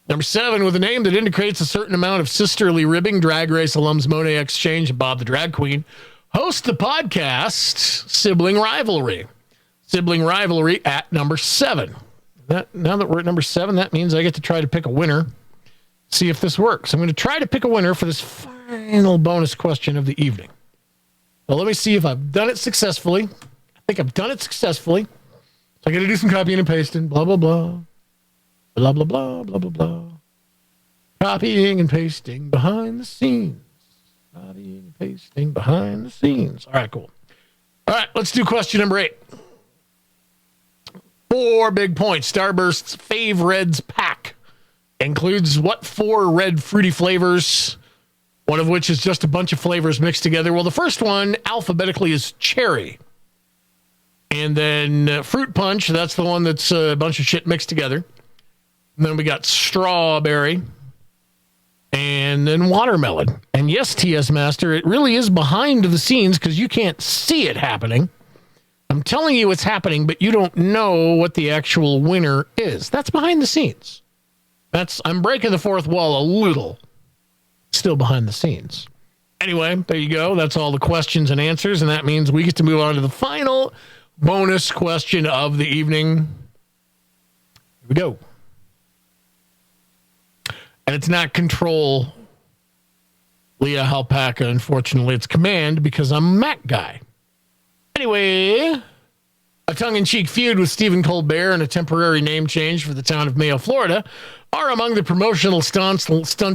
Number 7, with a name that indicates a certain amount of sisterly ribbing, Drag Race alums Monet Exchange and Bob the Drag Queen host the podcast Sibling Rivalry. Sibling Rivalry at number 7. Now that we're at number 7, that means I get to try to pick a winner. See if this works. I'm going to try to pick a winner for this final bonus question of the evening. So let me see if I've done it successfully. I think I've done it successfully. So I got to do some copying and pasting. Blah, blah, blah. Blah, blah, blah, blah, blah, blah. Copying and pasting behind the scenes. Copying and pasting behind the scenes. All right, cool. All right, let's do question number 8. 4 big points. Starburst's Fave Reds pack includes what 4 red fruity flavors? One of which is just a bunch of flavors mixed together. Well, the first one alphabetically is cherry. And then fruit punch, that's the one that's a bunch of shit mixed together. And then we got strawberry. And then watermelon. And yes, TS Master, it really is behind the scenes because you can't see it happening. I'm telling you it's happening, but you don't know what the actual winner is. That's behind the scenes. I'm breaking the fourth wall a little. Still behind the scenes. Anyway, there you go. That's all the questions and answers, and that means we get to move on to the final bonus question of the evening. Here we go. And it's not control, Leah Alpaca. Unfortunately, it's command because I'm a Mac guy. Anyway, a tongue-in-cheek feud with Stephen Colbert and a temporary name change for the town of Mayo, Florida, are among the promotional stunts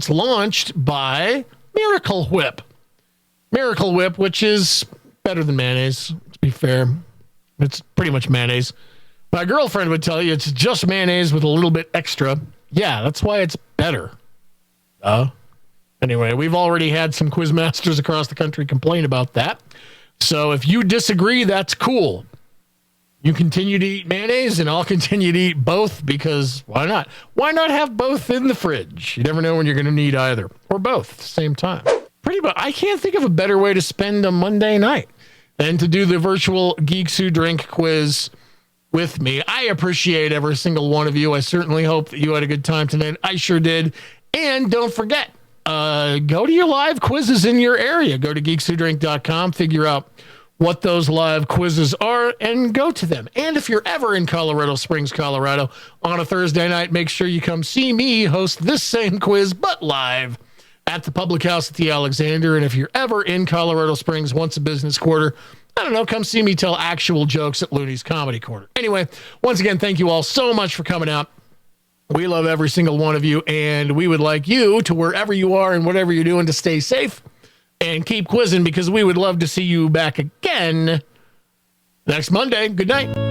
launched by Miracle Whip. Miracle Whip, which is better than mayonnaise, to be fair. It's pretty much mayonnaise. My girlfriend would tell you it's just mayonnaise with a little bit extra. Yeah, that's why it's better. Anyway, we've already had some quizmasters across the country complain about that. So if you disagree, that's cool. You continue to eat mayonnaise and I'll continue to eat both because why not? Why not have both in the fridge? You never know when you're going to need either or both at the same time. Pretty much. I can't think of a better way to spend a Monday night than to do the virtual Geeks Who Drink quiz with me. I appreciate every single one of you. I certainly hope that you had a good time tonight. I sure did. And don't forget, go to your live quizzes in your area. Go to geekswhodrink.com, figure out what those live quizzes are, and go to them. And if you're ever in Colorado Springs, Colorado, on a Thursday night, make sure you come see me host this same quiz, but live at the Public House at the Alexander. And if you're ever in Colorado Springs once a business quarter, I don't know, come see me tell actual jokes at Looney's Comedy Corner. Anyway, once again, thank you all so much for coming out. We love every single one of you, and we would like you to, wherever you are and whatever you're doing, to stay safe and keep quizzing because we would love to see you back again next Monday. Good night.